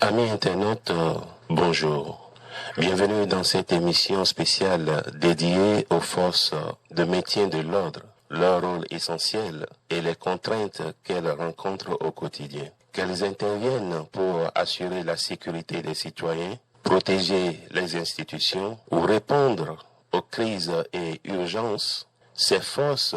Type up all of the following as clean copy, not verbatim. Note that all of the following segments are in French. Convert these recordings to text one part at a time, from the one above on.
Amis internautes, bonjour. Bienvenue dans cette émission spéciale dédiée aux forces de maintien de l'ordre, leur rôle essentiel et les contraintes qu'elles rencontrent au quotidien. Qu'elles interviennent pour assurer la sécurité des citoyens, protéger les institutions ou répondre aux crises et urgences, ces forces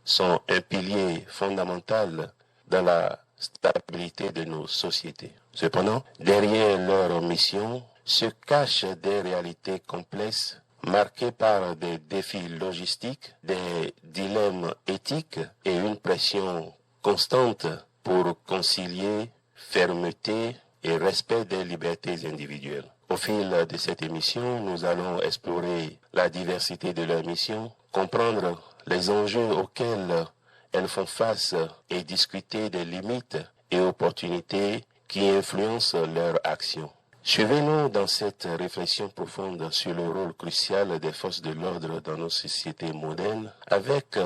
sont un pilier fondamental dans la stabilité de nos sociétés. Cependant, derrière leur mission se cachent des réalités complexes marquées par des défis logistiques, des dilemmes éthiques et une pression constante pour concilier fermeté et respect des libertés individuelles. Au fil de cette émission, nous allons explorer la diversité de leur mission, comprendre les enjeux auxquels elles font face et discuter des limites et opportunités qui influencent leur action. Suivez-nous dans cette réflexion profonde sur le rôle crucial des forces de l'ordre dans nos sociétés modernes avec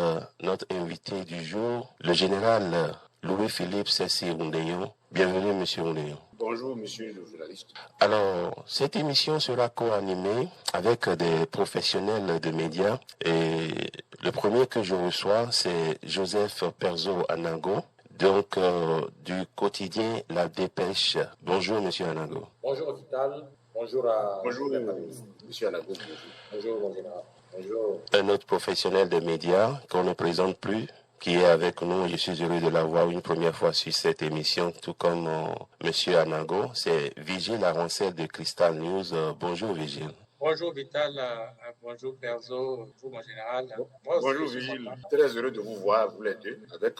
notre invité du jour, le général Louis-Philippe Sessi Oundeyon. Bienvenue, monsieur Oundeyon. Bonjour, monsieur le journaliste. Alors, cette émission sera co-animée avec des professionnels de médias et le premier que je reçois, c'est Joseph Perzo Anago, donc du quotidien La Dépêche. Bonjour, monsieur Anago. Bonjour, Vital. Bonjour à... Bonjour, monsieur Anago. Bonjour, mon général. Bonjour. Un autre professionnel de médias qu'on ne présente plus, qui est avec nous. Je suis heureux de l'avoir une première fois sur cette émission, tout comme monsieur Anago. C'est Vigile Arancel de Crystal News. Bonjour, Vigile. Bonjour, Vital. Bonjour, Perzo. Bonjour, mon général. Bonjour, Vigile. Très heureux de vous voir, vous les deux, avec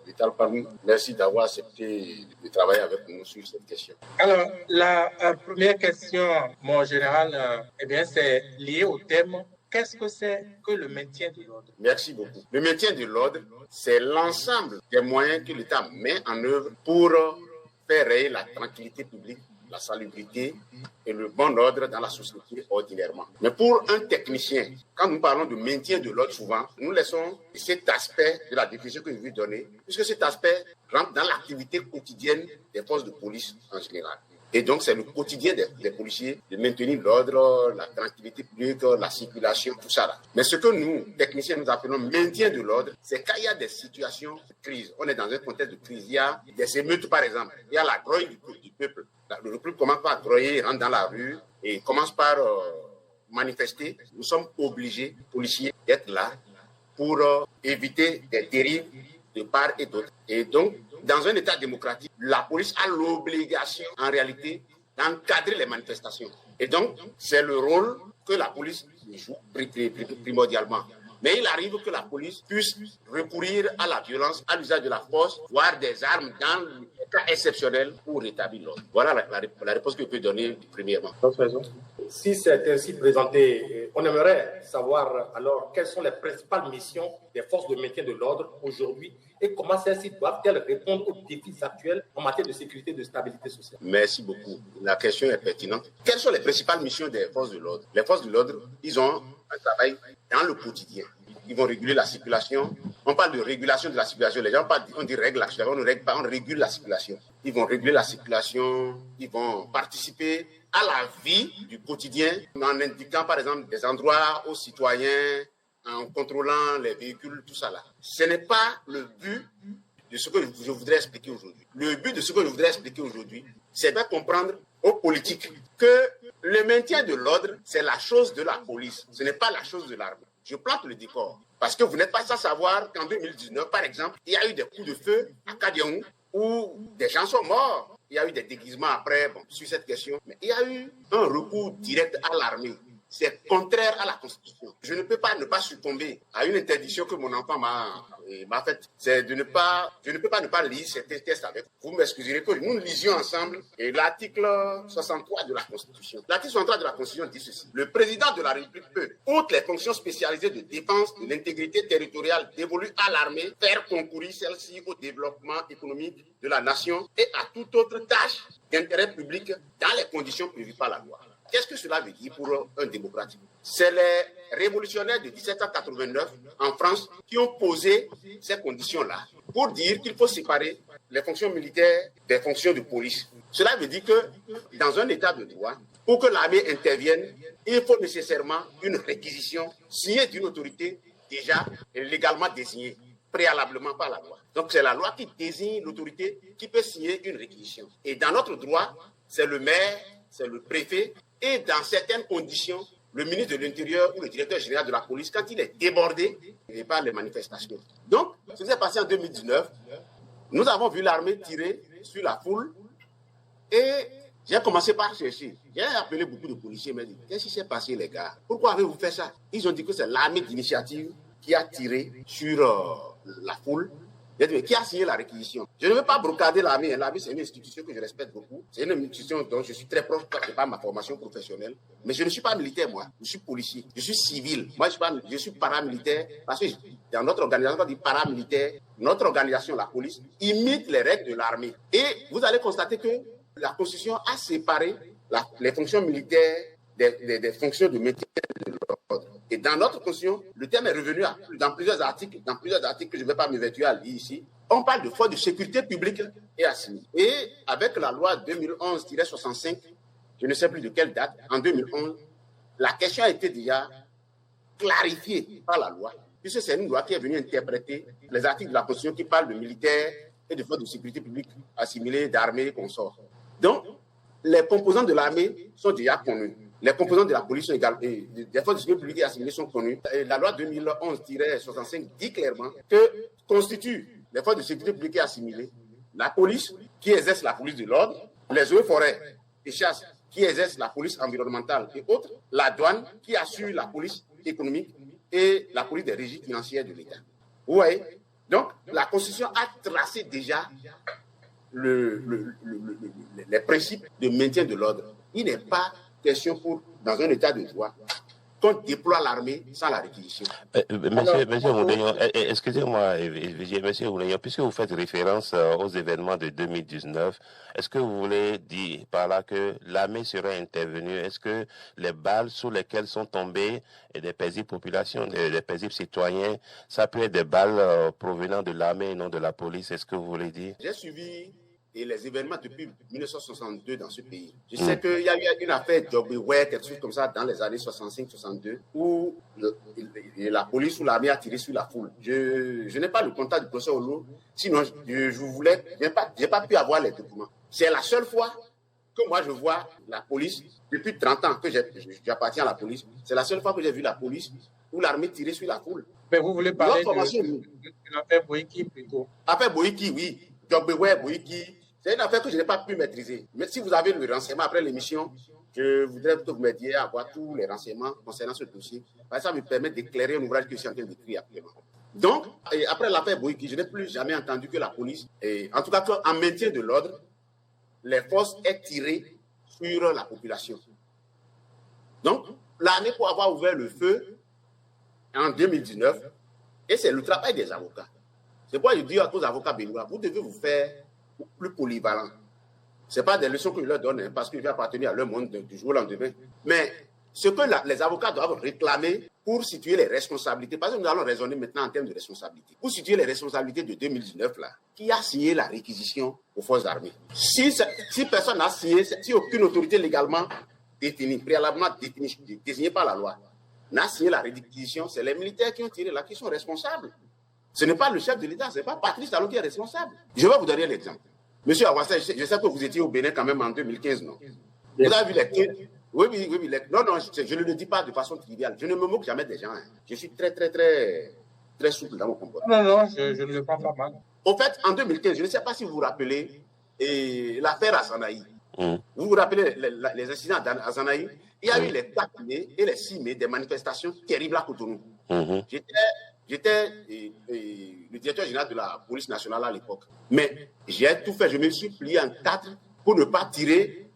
Vital Palm. Merci d'avoir accepté de travailler avec nous sur cette question. Alors, la première question, mon général, c'est lié au thème. Qu'est-ce que c'est que le maintien de l'ordre? Merci beaucoup. Le maintien de l'ordre, c'est l'ensemble des moyens que l'État met en œuvre pour faire régner la tranquillité publique, la salubrité et le bon ordre dans la société ordinairement. Mais pour un technicien, quand nous parlons de maintien de l'ordre, souvent, nous laissons cet aspect de la définition que je vais donner, puisque cet aspect rentre dans l'activité quotidienne des forces de police en général. Et donc, c'est le quotidien des policiers de maintenir l'ordre, la tranquillité publique, la circulation, tout ça là. Mais ce que nous, techniciens, nous appelons maintien de l'ordre, c'est quand il y a des situations de crise. On est dans un contexte de crise. Il y a des émeutes, par exemple. Il y a la grogne du peuple. Le peuple commence par groyer, rentre dans la rue et commence par manifester. Nous sommes obligés, policiers, d'être là pour éviter des dérives de part et d'autre. Et donc, dans un État démocratique, la police a l'obligation, en réalité, d'encadrer les manifestations. Et donc, c'est le rôle que la police joue primordialement. Mais il arrive que la police puisse recourir à la violence, à l'usage de la force, voire des armes dans le cas exceptionnel pour rétablir l'ordre. Voilà la réponse que je peux donner premièrement. Si c'est ainsi présenté, on aimerait savoir alors quelles sont les principales missions des forces de maintien de l'ordre aujourd'hui et comment celles-ci doivent-elles répondre aux défis actuels en matière de sécurité et de stabilité sociale. Merci beaucoup. La question est pertinente. Quelles sont les principales missions des forces de l'ordre? Les forces de l'ordre, ils ont un travail dans le quotidien. Ils vont réguler la circulation. On parle de régulation de la circulation. Les gens parlent, on dit règle la circulation, on ne règle pas, on régule la circulation. Ils vont réguler la circulation, ils vont participer à la vie du quotidien en indiquant par exemple des endroits aux citoyens, en contrôlant les véhicules, tout ça là. Ce n'est pas le but de ce que je voudrais expliquer aujourd'hui. Le but de ce que je voudrais expliquer aujourd'hui, c'est de comprendre aux politiques que le maintien de l'ordre, c'est la chose de la police. Ce n'est pas la chose de l'armée. Je plante le décor. Parce que vous n'êtes pas sans savoir qu'en 2019, par exemple, il y a eu des coups de feu à Kadiaou où des gens sont morts. Il y a eu des déguisements après, sur cette question. Mais il y a eu un recours direct à l'armée. C'est contraire à la Constitution. Je ne peux pas ne pas succomber à une interdiction que mon enfant m'a faite. C'est je ne peux pas ne pas lire ces tests avec vous. Vous m'excuserez que nous lisions ensemble l'article 63 de la Constitution. L'article 63 de la Constitution dit ceci. Le président de la République peut, outre les fonctions spécialisées de défense de l'intégrité territoriale dévolues à l'armée, faire concourir celle-ci au développement économique de la nation et à toute autre tâche d'intérêt public dans les conditions prévues par la loi. Qu'est-ce que cela veut dire pour un démocrate? C'est les révolutionnaires de 1789 en France qui ont posé ces conditions-là pour dire qu'il faut séparer les fonctions militaires des fonctions de police. Cela veut dire que dans un état de droit, pour que l'armée intervienne, il faut nécessairement une réquisition signée d'une autorité déjà légalement désignée, préalablement par la loi. Donc c'est la loi qui désigne l'autorité qui peut signer une réquisition. Et dans notre droit, c'est le maire, c'est le préfet, et dans certaines conditions, le ministre de l'Intérieur ou le directeur général de la police, quand il est débordé par les manifestations. Donc, ce qui s'est passé en 2019, nous avons vu l'armée tirer sur la foule et j'ai commencé par chercher. J'ai appelé beaucoup de policiers, mais dit, qu'est-ce qui s'est passé les gars? Pourquoi avez-vous fait ça? Ils ont dit que c'est l'armée d'initiative qui a tiré sur la foule. Qui a signé la réquisition. Je ne veux pas brocader l'armée. L'armée, c'est une institution que je respecte beaucoup. C'est une institution dont je suis très proche par ma formation professionnelle. Mais je ne suis pas militaire, moi. Je suis policier. Je suis civil. Moi, je suis paramilitaire. Parce que dans notre organisation, on dit paramilitaire. Notre organisation, la police, imite les règles de l'armée. Et vous allez constater que la Constitution a séparé les fonctions militaires des fonctions de maintien de l'ordre. Et dans notre Constitution, le terme est revenu dans plusieurs articles que je ne vais pas m'évertuer à lire ici. On parle de force de sécurité publique et assimilée. Et avec la loi 2011-65, je ne sais plus de quelle date, en 2011, la question a été déjà clarifiée par la loi, puisque c'est une loi qui est venue interpréter les articles de la Constitution qui parlent de militaires et de forces de sécurité publique assimilées, d'armées, consorts. Donc, les composants de l'armée sont déjà connus. Les composants de la police sont également, des forces de sécurité publique et assimilées sont connus. Et la loi 2011-65 dit clairement que constituent les forces de sécurité publique et assimilées la police qui exerce la police de l'ordre, les eaux et forêts et chasse qui exercent la police environnementale et autres, la douane qui assure la police économique et la police des régies financières de l'État. Vous voyez? Donc, la Constitution a tracé déjà les principes de maintien de l'ordre. Il n'est pas question dans un état de droit, qu'on déploie l'armée sans la réquisition. Monsieur Moudéon, excusez-moi, monsieur Moudéon, puisque vous faites référence aux événements de 2019, est-ce que vous voulez dire par là que l'armée serait intervenue? Est-ce que les balles sous lesquelles sont tombées des paisibles populations, des paisibles citoyens, ça peut être des balles provenant de l'armée et non de la police? Est-ce que vous voulez dire? J'ai suivi les événements depuis 1962 dans ce pays. Je sais qu'il y a eu une affaire Jobbeware, quelque chose comme ça, dans les années 65-62, où la police ou l'armée a tiré sur la foule. Je n'ai pas le contact du professeur Olo, sinon je n'ai pas pu avoir les documents. C'est la seule fois que moi je vois la police, depuis 30 ans que j'appartiens à la police, c'est la seule fois que j'ai vu la police ou l'armée tirer sur la foule. Mais vous voulez parler de l'affaire Boïki plutôt? Affaire Boïki, oui. Jobeware, Boïki. C'est une affaire que je n'ai pas pu maîtriser. Mais si vous avez le renseignement après l'émission, je voudrais que vous m'aidiez à avoir tous les renseignements concernant ce dossier. Parce que ça me permet d'éclairer un ouvrage que je suis en train d'écrire actuellement. Donc, après l'affaire Boïki, je n'ai plus jamais entendu que la police, en tout cas en maintien de l'ordre, les forces aient tiré sur la population. Donc, l'armée pour avoir ouvert le feu en 2019, et c'est le travail des avocats. C'est pourquoi je dis à tous les avocats béninois, vous devez vous faire plus polyvalent. Ce n'est pas des leçons que je leur donne, parce qu'ils vont appartenir à leur monde du jour au lendemain. Mais ce que les avocats doivent réclamer pour situer les responsabilités, parce que nous allons raisonner maintenant en termes de responsabilité, pour situer les responsabilités de 2019, là, qui a signé la réquisition aux forces armées. Si personne n'a signé, si aucune autorité légalement définie, préalablement désignée par la loi, n'a signé la réquisition, c'est les militaires qui ont tiré là, qui sont responsables. Ce n'est pas le chef de l'État, ce n'est pas Patrice Talon qui est responsable. Je vais vous donner l'exemple. Monsieur Awassa, je sais que vous étiez au Bénin quand même en 2015, non? Vous avez vu les... Oui. Non, je ne le dis pas de façon triviale. Je ne me moque jamais des gens. Hein. Je suis très souple dans mon comportement. Non, je ne le prends pas mal. Au fait, en 2015, je ne sais pas si vous vous rappelez l'affaire Azanaï. Vous vous rappelez les incidents à Azanaï? Il y a eu les 4 mai et les 6 mai des manifestations terribles à Cotonou. J'étais le directeur général de la police nationale à l'époque. Mais j'ai tout fait, je me suis plié en 4 pour ne pas tirer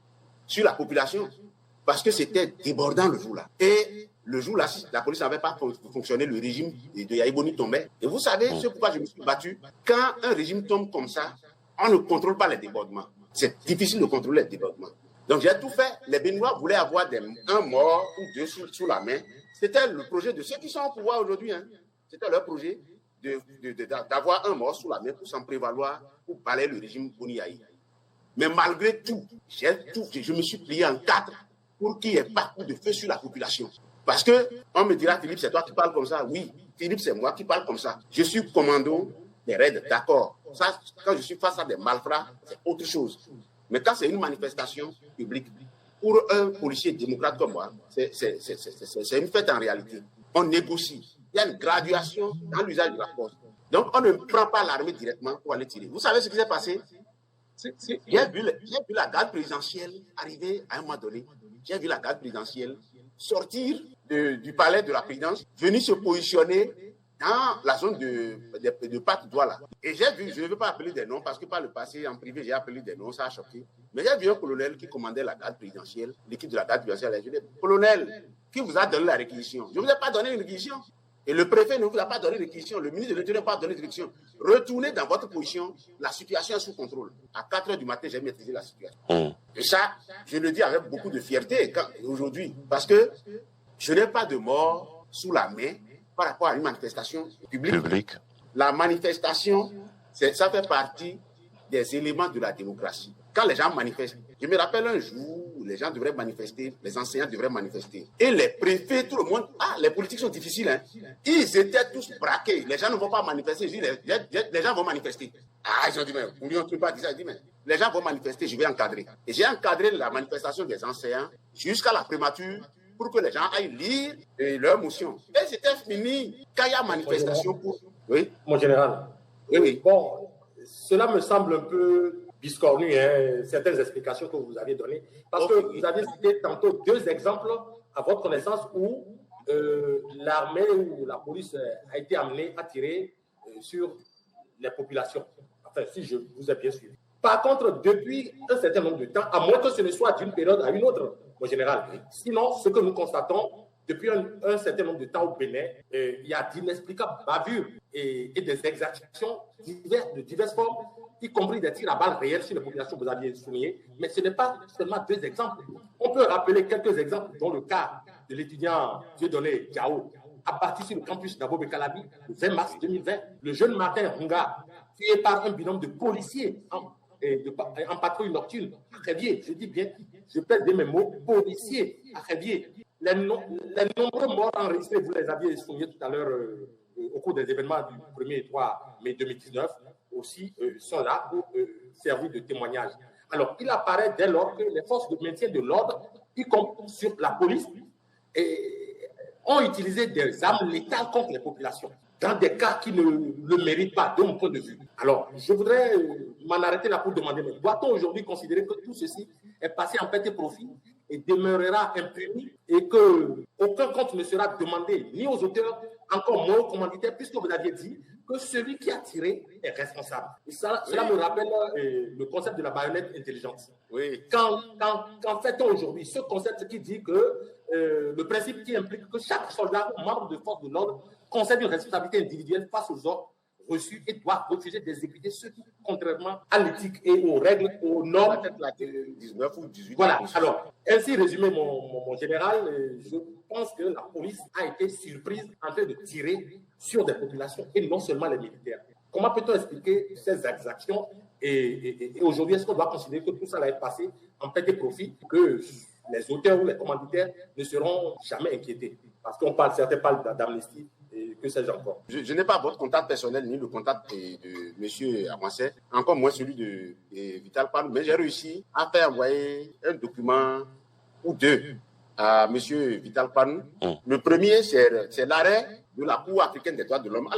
sur la population. Parce que c'était débordant le jour-là. Et le jour-là, si la police n'avait pas fonctionné, le régime de Yaïboni tombait. Et vous savez, c'est pourquoi je me suis battu. Quand un régime tombe comme ça, on ne contrôle pas les débordements. C'est difficile de contrôler les débordements. Donc j'ai tout fait. Les Béninois voulaient avoir un mort ou 2 sous la main. C'était le projet de ceux qui sont au pouvoir aujourd'hui. Hein. C'était leur projet d'avoir un mort sous la main pour s'en prévaloir, pour balayer le régime Boniaï. Mais malgré tout, je me suis plié en 4 pour qu'il n'y ait pas de feu sur la population. Parce qu'on me dira, Philippe, c'est toi qui parles comme ça. Oui, Philippe, c'est moi qui parle comme ça. Je suis commando des raids, d'accord. Ça, quand je suis face à des malfrats, c'est autre chose. Mais quand c'est une manifestation publique, pour un policier démocrate comme moi, c'est une fête en réalité. On négocie. Il y a une graduation dans l'usage de la force. Donc, on ne prend pas l'armée directement pour aller tirer. Vous savez ce qui s'est passé? J'ai vu la garde présidentielle arriver à un moment donné. J'ai vu la garde présidentielle sortir du palais de la présidence, venir se positionner dans la zone de Patte-d'Oie là. Et j'ai vu, je ne veux pas appeler des noms parce que par le passé, en privé, j'ai appelé des noms, ça a choqué. Mais j'ai vu un colonel qui commandait la garde présidentielle, l'équipe de la garde présidentielle. Je lui ai dit, colonel, qui vous a donné la réquisition? Je ne vous ai pas donné une réquisition. Et le préfet ne vous a pas donné de réquisition. Le ministre de l'Intérieur n'a pas donné de réquisition. Retournez dans votre position. La situation est sous contrôle. À 4 h du matin, j'ai maîtrisé la situation. Et ça, je le dis avec beaucoup de fierté aujourd'hui. Parce que je n'ai pas de mort sous la main par rapport à une manifestation publique. La manifestation, ça fait partie des éléments de la démocratie. Quand les gens manifestent, je me rappelle un jour où les gens devraient manifester, les enseignants devraient manifester. Et les préfets, tout le monde, les politiques sont difficiles. Hein. Ils étaient tous braqués. Les gens ne vont pas manifester. Je dis, les gens vont manifester. Ils ont dit, mais on ne peut pas dire ça. Je dis, mais les gens vont manifester, je vais encadrer. Et j'ai encadré la manifestation des enseignants jusqu'à la primature pour que les gens aillent lire leurs motions. Et c'était fini quand il y a manifestation pour... Oui. Mon général. Oui. Bon, cela me semble un peu biscornu, certaines explications que vous avez données. Parce que vous avez cité tantôt 2 exemples à votre connaissance où l'armée ou la police a été amenée à tirer sur les populations. Enfin, si je vous ai bien suivi. Par contre, depuis un certain nombre de temps, à moins que ce ne soit d'une période à une autre, mon général. Sinon, ce que nous constatons, depuis un certain nombre de temps au Bénin, il y a d'inexplicables bavures et des exactions de diverses formes, y compris des tirs à balles réelles sur les populations que vous aviez soulignées. Mais ce n'est pas seulement 2 exemples. On peut rappeler quelques exemples, dont le cas de l'étudiant Dieudonné Diao, abattu sur le campus d'Abo Bekalabi le 20 mars 2020. Le jeune Martin Runga, tué par un binôme de policiers en patrouille nocturne à Crévier. Je dis bien, je pèse bien mes mots, policiers à Crévier. Les nombreux morts enregistrés, vous les aviez soulignés tout à l'heure au cours des événements du 1er et 3 mai 2019, aussi sont là pour servir de témoignage. Alors, il apparaît dès lors que les forces de maintien de l'ordre, y compris sur la police, ont utilisé des armes létales contre les populations, dans des cas qui ne le méritent pas, de mon point de vue. Alors, je voudrais m'en arrêter là pour demander, mais doit-on aujourd'hui considérer que tout ceci est passé en perte et profit et demeurera impuni et qu'aucun compte ne sera demandé ni aux auteurs, encore moins aux commanditaires, puisque vous aviez dit que celui qui a tiré est responsable. Et ça, cela me rappelle le concept de la baïonnette intelligente. Oui. Qu'en fait-on aujourd'hui ce concept qui dit que le principe qui implique que chaque soldat ou membre de force de l'ordre concède une responsabilité individuelle face aux ordres reçus et doit refuser d'exécuter ceux qui, contrairement à l'éthique et aux règles, aux normes, 19 ou 18. Voilà. Alors, ainsi résumé, mon général, je pense que la police a été surprise en train de tirer sur des populations et non seulement les militaires. Comment peut-on expliquer ces exactions et aujourd'hui, est-ce qu'on doit considérer que tout ça va être passé en perte et profit, que les auteurs ou les commanditaires ne seront jamais inquiétés? Parce qu'on parle, certains parlent d'amnistie. Et que sais-je encore. Je n'ai pas votre contact personnel ni le contact de M. Amancet, encore moins celui de Vital Pan, mais j'ai réussi à faire envoyer un document ou 2 à M. Vital Pan. Le premier, c'est l'arrêt de la Cour africaine des droits de l'homme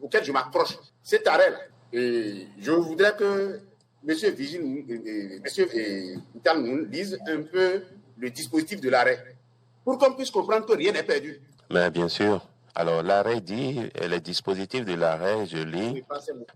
auquel je m'accroche. Cet arrêt-là. Et je voudrais que M. Vital nous lise un peu le dispositif de l'arrêt pour qu'on puisse comprendre que rien n'est perdu. Mais bien sûr. Alors, l'arrêt dit, et le dispositif de l'arrêt, je lis,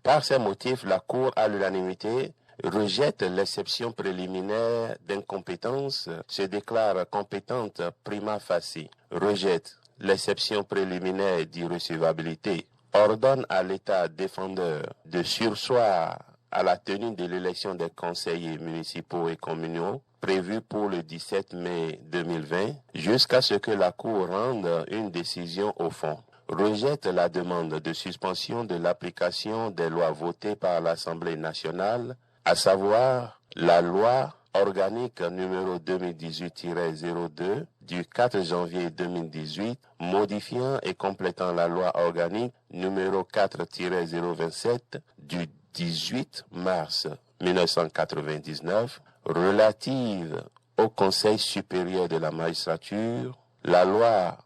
par ces motifs, la Cour, à l'unanimité, rejette l'exception préliminaire d'incompétence, se déclare compétente prima facie, rejette l'exception préliminaire d'irrecevabilité, ordonne à l'État défendeur de surseoir à la tenue de l'élection des conseillers municipaux et communaux prévue pour le 17 mai 2020 jusqu'à ce que la Cour rende une décision au fond. rejette la demande de suspension de l'application des lois votées par l'Assemblée nationale, à savoir la loi organique numéro 2018-02 du 4 janvier 2018, modifiant et complétant la loi organique numéro 4-027 du 18 mars 1999 relative au Conseil supérieur de la magistrature, la loi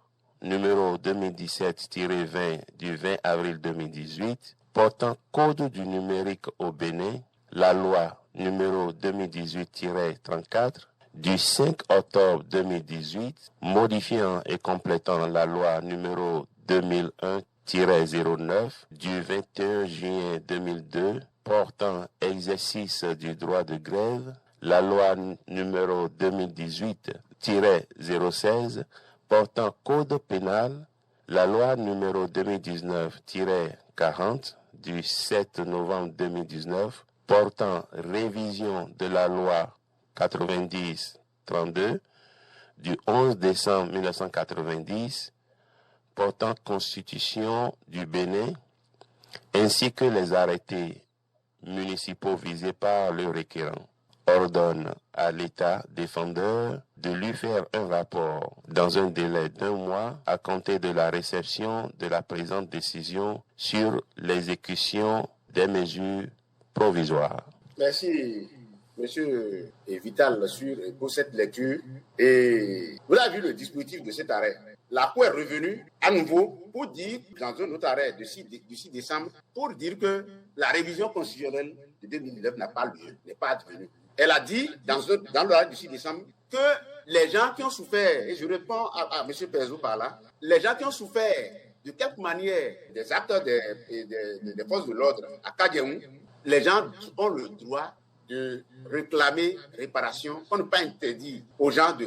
numéro 2017-20 du 20 avril 2018 portant code du numérique au Bénin, la loi numéro 2018-34 du 5 octobre 2018 modifiant et complétant la loi numéro 2001-09 du 21 juin 2002 portant exercice du droit de grève, la loi numéro 2018-016 portant code pénal, la loi numéro 2019-40 du 7 novembre 2019 portant révision de la loi 90-32 du 11 décembre 1990 portant constitution du Bénin, ainsi que les arrêtés municipaux visés par le requérant, ordonne à l'État défendeur de lui faire un rapport dans un délai d'1 mois à compter de la réception de la présente décision sur l'exécution des mesures provisoires. Merci, monsieur Vital, pour cette lecture. Et vous avez vu le dispositif de cet arrêt. La Cour est revenue à nouveau pour dire, dans un autre arrêt du 6 décembre, pour dire que la révision constitutionnelle de 2019 n'a pas lieu, n'est pas advenue. Elle a dit, dans l'arrêt du 6 décembre, que les gens qui ont souffert, et je réponds à M. Perzo par là, les gens qui ont souffert de quelque manière des acteurs des forces de l'ordre à Kadiaou, les gens ont le droit de réclamer réparation. On ne peut pas interdire aux gens de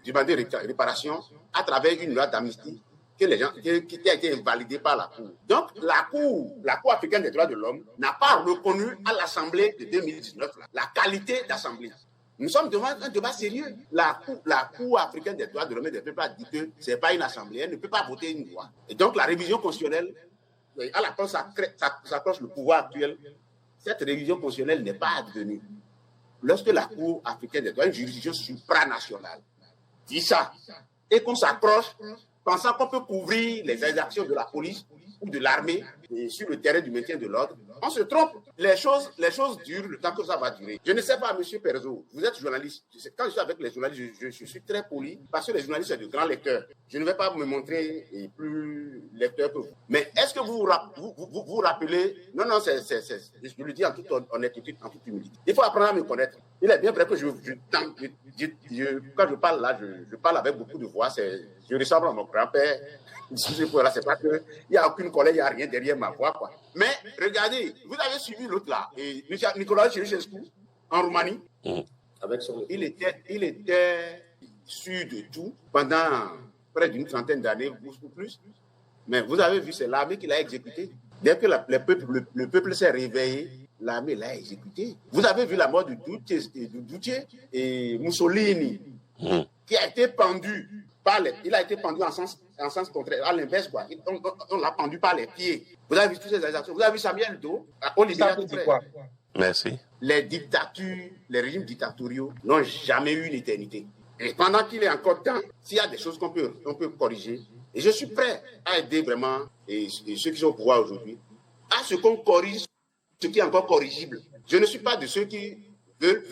demander réparation à travers une loi d'amnistie qui a été invalidée par la Cour. Donc, la Cour africaine des droits de l'homme n'a pas reconnu à l'Assemblée de 2019 la qualité d'Assemblée. Nous sommes devant un débat sérieux. La Cour africaine des droits de l'homme ne peut pas dire que ce n'est pas une Assemblée, elle ne peut pas voter une loi. Et donc, la révision constitutionnelle, à la fois, ça accroche le pouvoir actuel. Cette révision constitutionnelle n'est pas advenue. Lorsque la Cour africaine des droits, une juridiction supranationale, dit ça, et qu'on s'accroche, pensant qu'on peut couvrir les exactions de la police ou de l'armée sur le terrain du maintien de l'ordre, on se trompe. Les choses durent le temps que ça va durer. Je ne sais pas, M. Perzo, vous êtes journaliste. Quand je suis avec les journalistes, je suis très poli parce que les journalistes sont de grands lecteurs. Je ne vais pas me montrer plus lecteur que vous. Mais est-ce que vous vous rappelez? Non, je le dis en toute honnêteté, en toute humilité. Il faut apprendre à me connaître. Il est bien vrai que quand je parle là, je parle avec beaucoup de voix. Je ressemble à mon grand-père. C'est pas qu'il n'y a aucune colère, il n'y a rien derrière ma voix, quoi. Mais regardez, vous avez suivi l'autre là, et Nicolas Ceausescu, en Roumanie. Avec son... Il était sûr de tout pendant près d'une trentaine d'années, ou plus. Mais vous avez vu, c'est l'armée qui l'a exécuté. Dès que le peuple s'est réveillé, l'armée l'a exécuté. Vous avez vu la mort de Duce et Mussolini, qui a été pendu. Il a été pendu en sens contraire, à l'inverse, quoi. On l'a pendu par les pieds. Vous avez vu toutes ces actions. Vous avez vu Samuel Doe au Libéria. Merci. Les dictatures, les régimes dictatoriaux n'ont jamais eu une éternité. Et pendant qu'il est encore temps, s'il y a des choses qu'on peut corriger, et je suis prêt à aider vraiment et ceux qui sont au pouvoir aujourd'hui à ce qu'on corrige ce qui est encore corrigible. Je ne suis pas de ceux qui veulent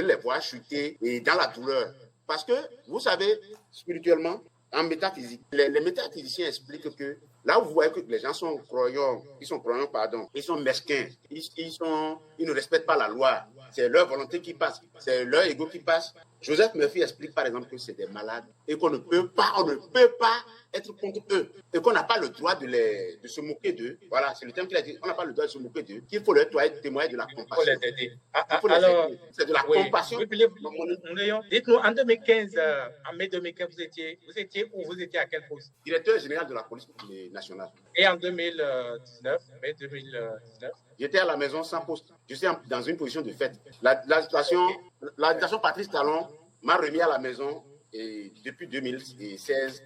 les voir chuter et dans la douleur. Parce que, vous savez, spirituellement, en métaphysique, les métaphysiciens expliquent que là où vous voyez que les gens sont croyants, ils sont mesquins, ils ne respectent pas la loi, c'est leur volonté qui passe, c'est leur ego qui passe. Joseph Murphy explique par exemple que c'est des malades et qu'on ne peut pas être contre eux et qu'on n'a pas le droit de se moquer d'eux. Voilà, c'est le terme qu'il a dit. On n'a pas le droit de se moquer d'eux. Qu'il faut leur témoigner de la compassion. Il faut les aider. Alors, c'est de la compassion. Dites-nous, en 2015, en mai 2015, vous étiez où? Vous étiez à quel poste? Directeur général de la police nationale. Et en 2019, mai 2019? J'étais à la maison sans poste. Je suis dans une position de fait. La situation, Patrice Talon m'a remis à la maison depuis 2016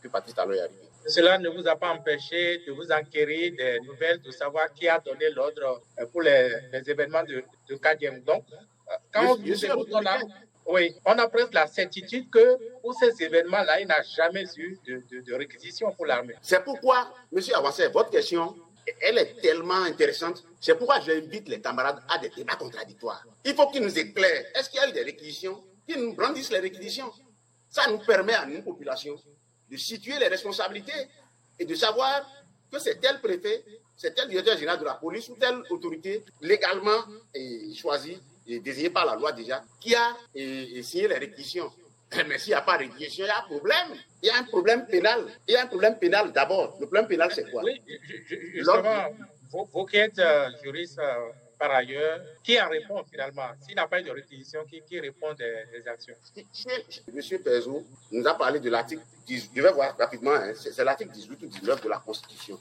que Patrice Talon est arrivé. Cela ne vous a pas empêché de vous enquérir des nouvelles, de savoir qui a donné l'ordre pour les événements de Kadiem. Donc, quand on écoute, on a presque la certitude que pour ces événements-là, il n'a jamais eu de réquisition pour l'armée. C'est pourquoi, M. Awassé, votre question, elle est tellement intéressante. C'est pourquoi j'invite les camarades à des débats contradictoires. Il faut qu'ils nous éclairent. Est-ce qu'il y a eu des réquisitions? Qu'ils nous brandissent les réquisitions. Ça nous permet à nous, population, de situer les responsabilités et de savoir que c'est tel préfet, c'est tel directeur général de la police ou telle autorité légalement choisie et désignée par la loi déjà, qui a signé les réquisitions. Mais s'il n'y a pas de réquisition, il y a un problème. Il y a un problème pénal. Il y a un problème pénal d'abord. Le problème pénal, c'est quoi? Oui, justement, vous qui êtes juriste par ailleurs, qui en répond finalement? S'il n'a pas eu de réquisition, qui répond des actions? Monsieur Pezo nous a parlé de l'article 18. Je vais voir rapidement, hein, c'est l'article 18 ou 19 de la Constitution.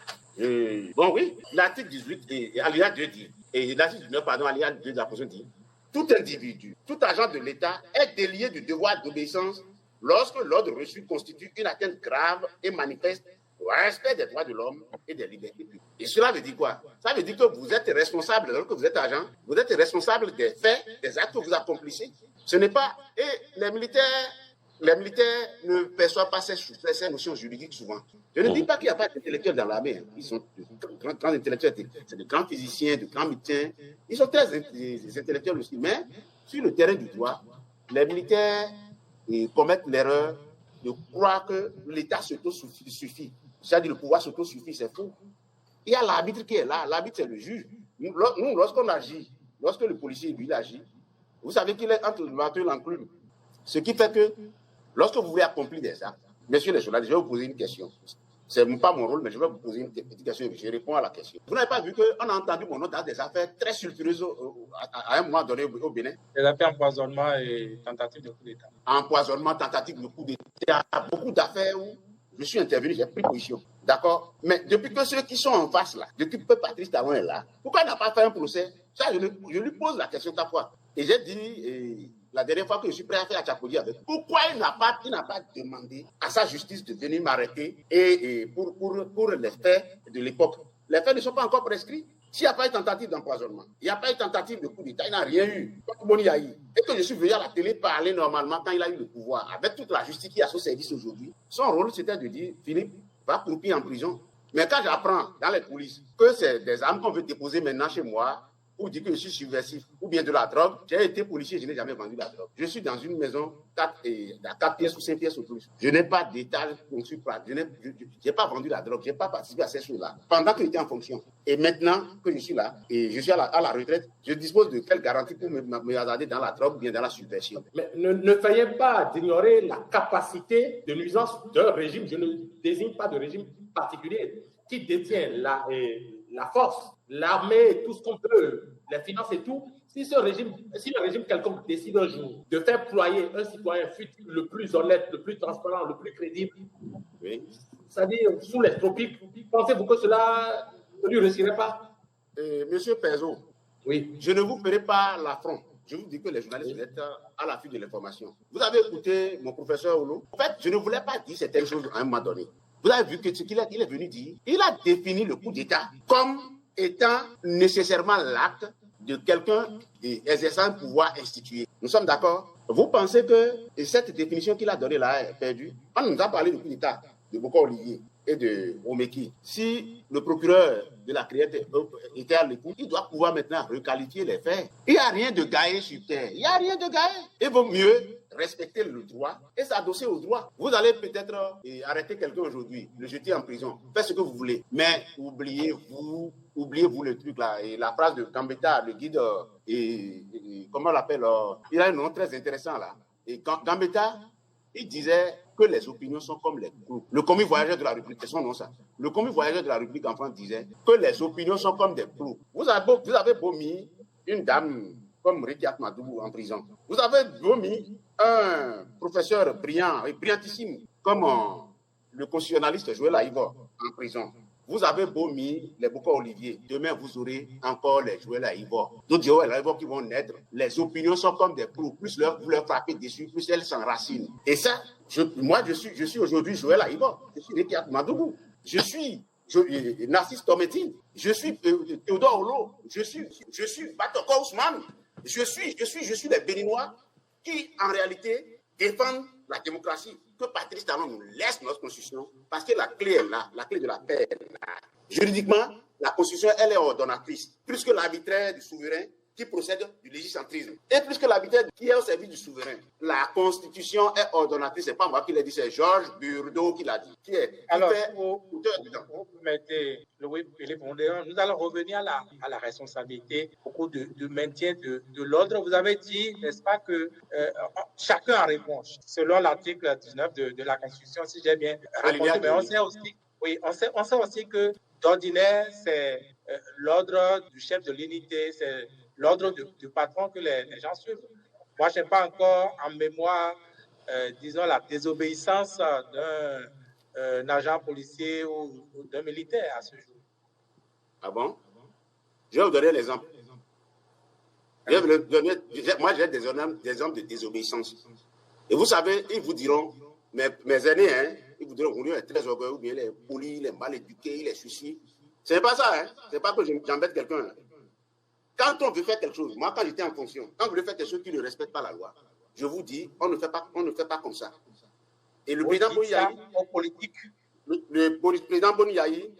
Bon, oui, l'article 18 et alinéa 2 dit, et l'article 19, pardon, alinéa 2 de la Constitution dit, tout individu, tout agent de l'État est délié du devoir d'obéissance lorsque l'ordre reçu constitue une atteinte grave et manifeste au respect des droits de l'homme et des libertés publiques. Et cela veut dire quoi? Ça veut dire que vous êtes responsable, lorsque vous êtes agent, vous êtes responsable des faits, des actes que vous accomplissez. Ce n'est pas... Et les militaires ne perçoivent pas ces notions juridiques souvent. Je ne dis pas qu'il n'y a pas d'intellectuels dans l'armée. Hein. Ils sont de grands intellectuels. C'est de grands physiciens, de grands médecins. Ils sont très intellectuels aussi. Mais sur le terrain du droit, les militaires commettent l'erreur de croire que l'État s'auto-suffit. C'est-à-dire le pouvoir s'auto-suffit, c'est faux. Il y a l'arbitre qui est là. L'arbitre, c'est le juge. Nous, lorsqu'on agit, lorsque le policier, lui, agit, vous savez qu'il est entre le marteau et l'enclume. Ce qui fait que lorsque vous voulez accomplir des actes, messieurs les journalistes, je vais vous poser une question. Ce n'est pas mon rôle, mais je vais vous poser une petite question et je réponds à la question. Vous n'avez pas vu qu'on a entendu mon nom dans des affaires très sulfureuses à un moment donné au Bénin? Les affaires empoisonnement et tentative de coup d'État. Empoisonnement, tentative de coup d'État. Il y a beaucoup d'affaires où je suis intervenu, j'ai pris position. D'accord? Mais depuis que ceux qui sont en face là, depuis que Patrice Talon est là, pourquoi il n'a pas fait un procès? Ça, je lui pose la question ta fois. Et j'ai dit... la dernière fois que je suis prêt à faire la Tchapodi avec, pourquoi il n'a pas demandé à sa justice de venir m'arrêter et pour les faits de l'époque? Les faits ne sont pas encore prescrits. S'il n'y a pas eu tentative d'empoisonnement, il n'y a pas eu tentative de coup d'État, il n'a rien eu. Et que je suis venu à la télé parler normalement quand il a eu le pouvoir, avec toute la justice qui est à son service aujourd'hui, son rôle c'était de dire, Philippe, va croupir en prison. Mais quand j'apprends dans les coulisses que c'est des armes qu'on veut déposer maintenant chez moi, ou dire que je suis subversif, ou bien de la drogue. J'ai été policier, je n'ai jamais vendu la drogue. Je suis dans une maison à 4 pièces ou 5 pièces au plus. Je n'ai pas d'état conçu par... Je n'ai pas vendu la drogue, je n'ai pas participé à ces choses-là. Pendant que j'étais en fonction. Et maintenant que je suis là, et je suis à la retraite, je dispose de quelle garantie pour me hasarder dans la drogue ou bien dans la subversion? Mais ne fayez pas d'ignorer la capacité de nuisance d'un régime, je ne désigne pas de régime particulier, qui détient la force, l'armée, tout ce qu'on peut, les finances et tout. Si le régime quelconque décide un jour de faire ployer un citoyen le plus honnête, le plus transparent, le plus crédible, oui, c'est-à-dire sous les tropiques, pensez-vous que cela ne lui réussirait pas? Monsieur Pezo, oui. Je ne vous ferai pas l'affront. Je vous dis que les journalistes sont à l'affût de l'information. Vous avez écouté mon professeur Olo. En fait, je ne voulais pas dire certaines choses à un moment donné. Vous avez vu que ce qu'il est venu dire, il a défini le coup d'État comme étant nécessairement l'acte de quelqu'un exerçant un pouvoir institué. Nous sommes d'accord? Vous pensez que cette définition qu'il a donnée là est perdue? On nous a parlé de coup d'État de Bokar Olivier et de Omeki. Si le procureur de la Criette était à l'écoute, il doit pouvoir maintenant requalifier les faits. Il n'y a rien de gaillé sur terre. Il n'y a rien de gaillé. Il vaut mieux respecter le droit et s'adosser au droit. Vous allez peut-être arrêter quelqu'un aujourd'hui, le jeter en prison, faites ce que vous voulez. Mais oubliez-vous le truc là. Et la phrase de Gambetta, le guide, comment on l'appelle, il a un nom très intéressant là. Et Gambetta, il disait que les opinions sont comme les clous. Le commis voyageur de la République, c'est son nom ça. Le commis voyageur de la République en France disait que les opinions sont comme des clous. Vous avez beau mis une dame comme Rikiat Madou en prison. Vous avez beau mis un professeur brillant et brillantissime comme le constitutionnaliste Joël Aïvor en prison. Vous avez beau mis les bouquets Olivier, demain vous aurez encore les Joël Aïvor. D'autres Joël Aïvor qui vont naître. Les opinions sont comme des plots. Plus vous leur frappez dessus, plus elles s'enracinent. Et ça, moi je suis aujourd'hui Joël Aïvor. Je suis Rekiat Madougou. Je suis Narcisse Tometine. Je suis Théodore Olo. Je suis Batoko Ousmane. Je suis les Béninois qui, en réalité, défendent la démocratie. Que Patrice Talon nous laisse notre constitution, parce que la clé est là, la clé de la paix est là. Juridiquement, la constitution, elle est ordonnatrice, plus que l'arbitraire du souverain qui procède du légicentrisme, et plus que l'arbitraire qui est au service du souverain. La constitution est ordonnatrice, c'est pas moi qui l'ai dit, c'est Georges Burdeau qui l'a dit. Alors, vous mettez Louis-Philippe Mondéon, nous allons revenir à la responsabilité au cours du maintien de l'ordre. Vous avez dit, n'est-ce pas, que chacun a réponse, selon l'article 19 de la Constitution, si j'ai bien répondu, mais on sait aussi que d'ordinaire, c'est l'ordre du chef de l'unité, c'est l'ordre du patron que les gens suivent. Moi, je n'ai pas encore en mémoire, disons, la désobéissance d'un agent policier ou d'un militaire à ce jour. Ah bon? Je vais vous donner l'exemple. Moi, j'ai des exemples de désobéissance. Et vous savez, ils vous diront, mes aînés, hein, ils vous diront, on est très orgueilleux, ou bien il est poli, il est mal éduqué, il est suicide. Ce n'est pas ça, hein. Ce n'est pas que j'embête quelqu'un. Hein. Quand on veut faire quelque chose, moi, quand j'étais en fonction, quand on veut faire quelque chose qui ne respecte pas la loi, je vous dis, on ne fait pas comme ça. Et le président Boniaï, le président Boniaï,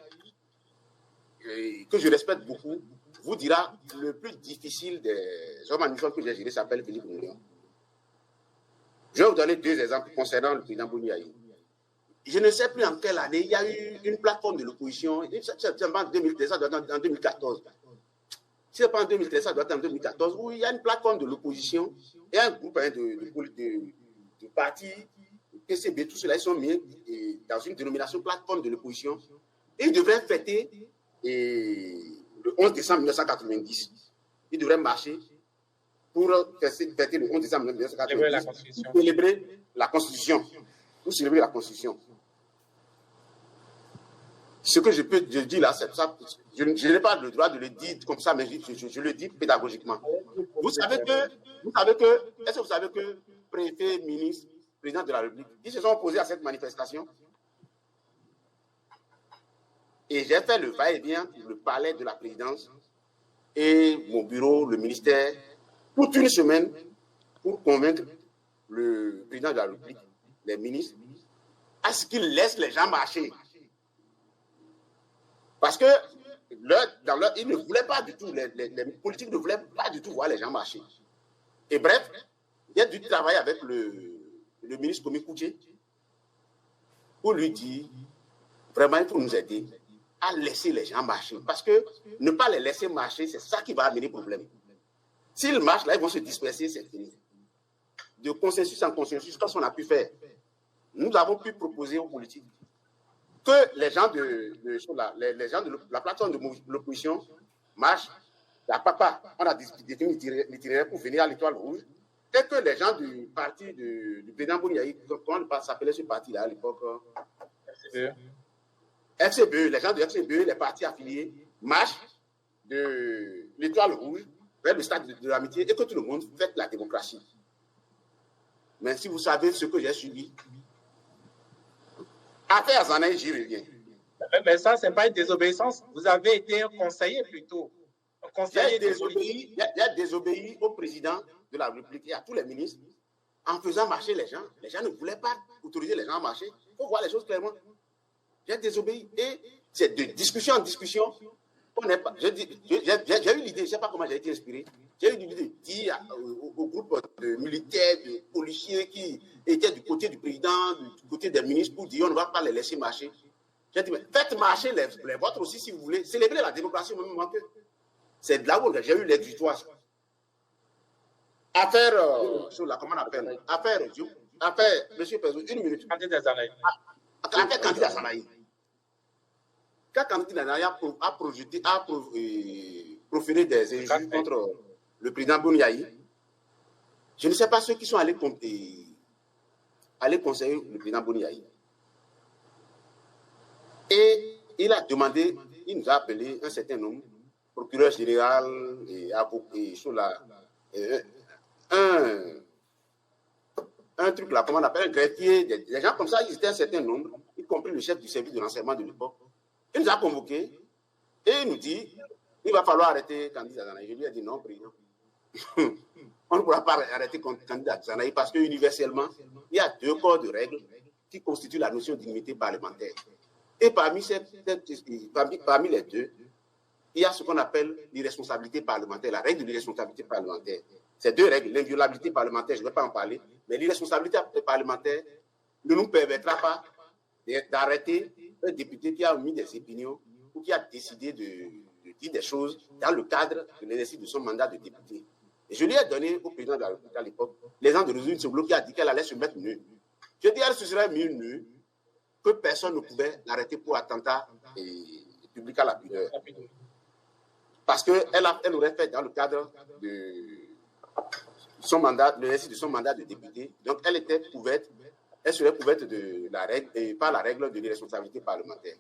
que je respecte beaucoup, vous dira le plus difficile des hommes en uniforme que j'ai géré s'appelle Philippe Mondéon. Je vais vous donner deux exemples concernant le président Boniaï. Je ne sais plus en quelle année, il y a eu une plateforme de l'opposition, c'est en 2013, ça doit être en 2014. Si ce n'est pas en 2013, ça doit être en 2014, où il y a une plateforme de l'opposition et un groupe de partis, PCB, tout cela, ils sont mis dans une dénomination plateforme de l'opposition. Et ils devraient fêter le 11 décembre 1990. Ils devraient marcher pour fêter le 11 décembre 1990 pour célébrer la Constitution. Pour célébrer la Constitution. Ce que je dis là, c'est ça. Je n'ai pas le droit de le dire comme ça, mais je le dis pédagogiquement. Vous savez que, est-ce que vous savez que préfet, ministre, président de la République, ils se sont opposés à cette manifestation? Et j'ai fait le va-et-vient pour le palais de la présidence et mon bureau, le ministère, toute une semaine pour convaincre le président de la République, les ministres, à ce qu'ils laissent les gens marcher. Parce que ils ne voulaient pas du tout, les politiques ne voulaient pas du tout voir les gens marcher. Et bref, j'ai dû travailler avec le ministre Komi Kouché pour lui dire, vraiment, il faut nous aider à laisser les gens marcher. Parce que ne pas les laisser marcher, c'est ça qui va amener problème. S'ils marchent, là, ils vont se disperser, c'est fini. De consensus en consensus, comme on a pu faire. Nous avons pu proposer aux politiques que les gens de la plateforme de l'opposition marchent à Papa. On a défini l'itinéraire pour venir à l'Étoile Rouge. Et que les gens du parti du président Boniaï, comment s'appelait ce parti-là à l'époque? FCBE, les gens de FCBE, les partis affiliés, marchent de l'Étoile Rouge vers le stade de l'amitié et que tout le monde fête la démocratie. Mais si vous savez ce que j'ai subi, affaire Zanaï, j'y reviens. Mais ça, ce n'est pas une désobéissance. Vous avez été un conseiller plutôt. Un conseiller il a désobéi au président de la République et à tous les ministres en faisant marcher les gens. Les gens ne voulaient pas autoriser les gens à marcher. Il faut voir les choses clairement. J'ai désobéi. Et c'est de discussion en discussion. J'ai eu l'idée, je ne sais pas comment j'ai été inspiré. J'ai eu l'idée de dire au groupe de militaires, de policiers qui étaient du côté du président, du côté des ministres, pour dire on ne va pas les laisser marcher. J'ai dit, mais faites marcher les vôtres aussi si vous voulez. Célébrez la démocratie au même moment que. C'est de là où j'ai eu l'exutoire. Affaire, comment on appelle? Affaire, monsieur Pézou, une minute. Candidat Zanaï. Affaire candidat Zanaï. Quand candidat Zanaï a proféré des injures contre le président Boniaï, je ne sais pas ceux qui sont allés conseiller le président Boniaï. Et il a demandé, il nous a appelé un certain nombre, procureur général et sur un truc là, comment on appelle, un greffier, des gens comme ça, ils étaient un certain nombre, y compris le chef du service de renseignement de l'époque. Il nous a convoqués et il nous dit, il va falloir arrêter candidat Zanaï. Je lui ai dit non, président. On ne pourra pas arrêter candidat Zanaï parce qu'universellement, il y a 2 corps de règles qui constituent la notion d'immunité parlementaire. Et parmi les 2, il y a ce qu'on appelle l'irresponsabilité parlementaire, la règle de l'irresponsabilité parlementaire. Ces 2 règles, l'inviolabilité parlementaire, je ne vais pas en parler, mais l'irresponsabilité parlementaire ne nous permettra pas d'arrêter un député qui a mis des opinions ou qui a décidé de dire des choses dans le cadre de l'exercice de son mandat de député. Et je lui ai donné au président de la République à l'époque l'exemple de Roselyne Seblo qui a dit qu'elle allait se mettre nue. Je dis elle se serait mise nue, que personne ne pouvait l'arrêter pour attentat public à la pudeur. Parce qu'elle aurait fait dans le cadre de son mandat, l'exercice de son mandat de député. Donc elle était couverte, elle serait couverte de la règle, et par la règle de l'irresponsabilité parlementaire.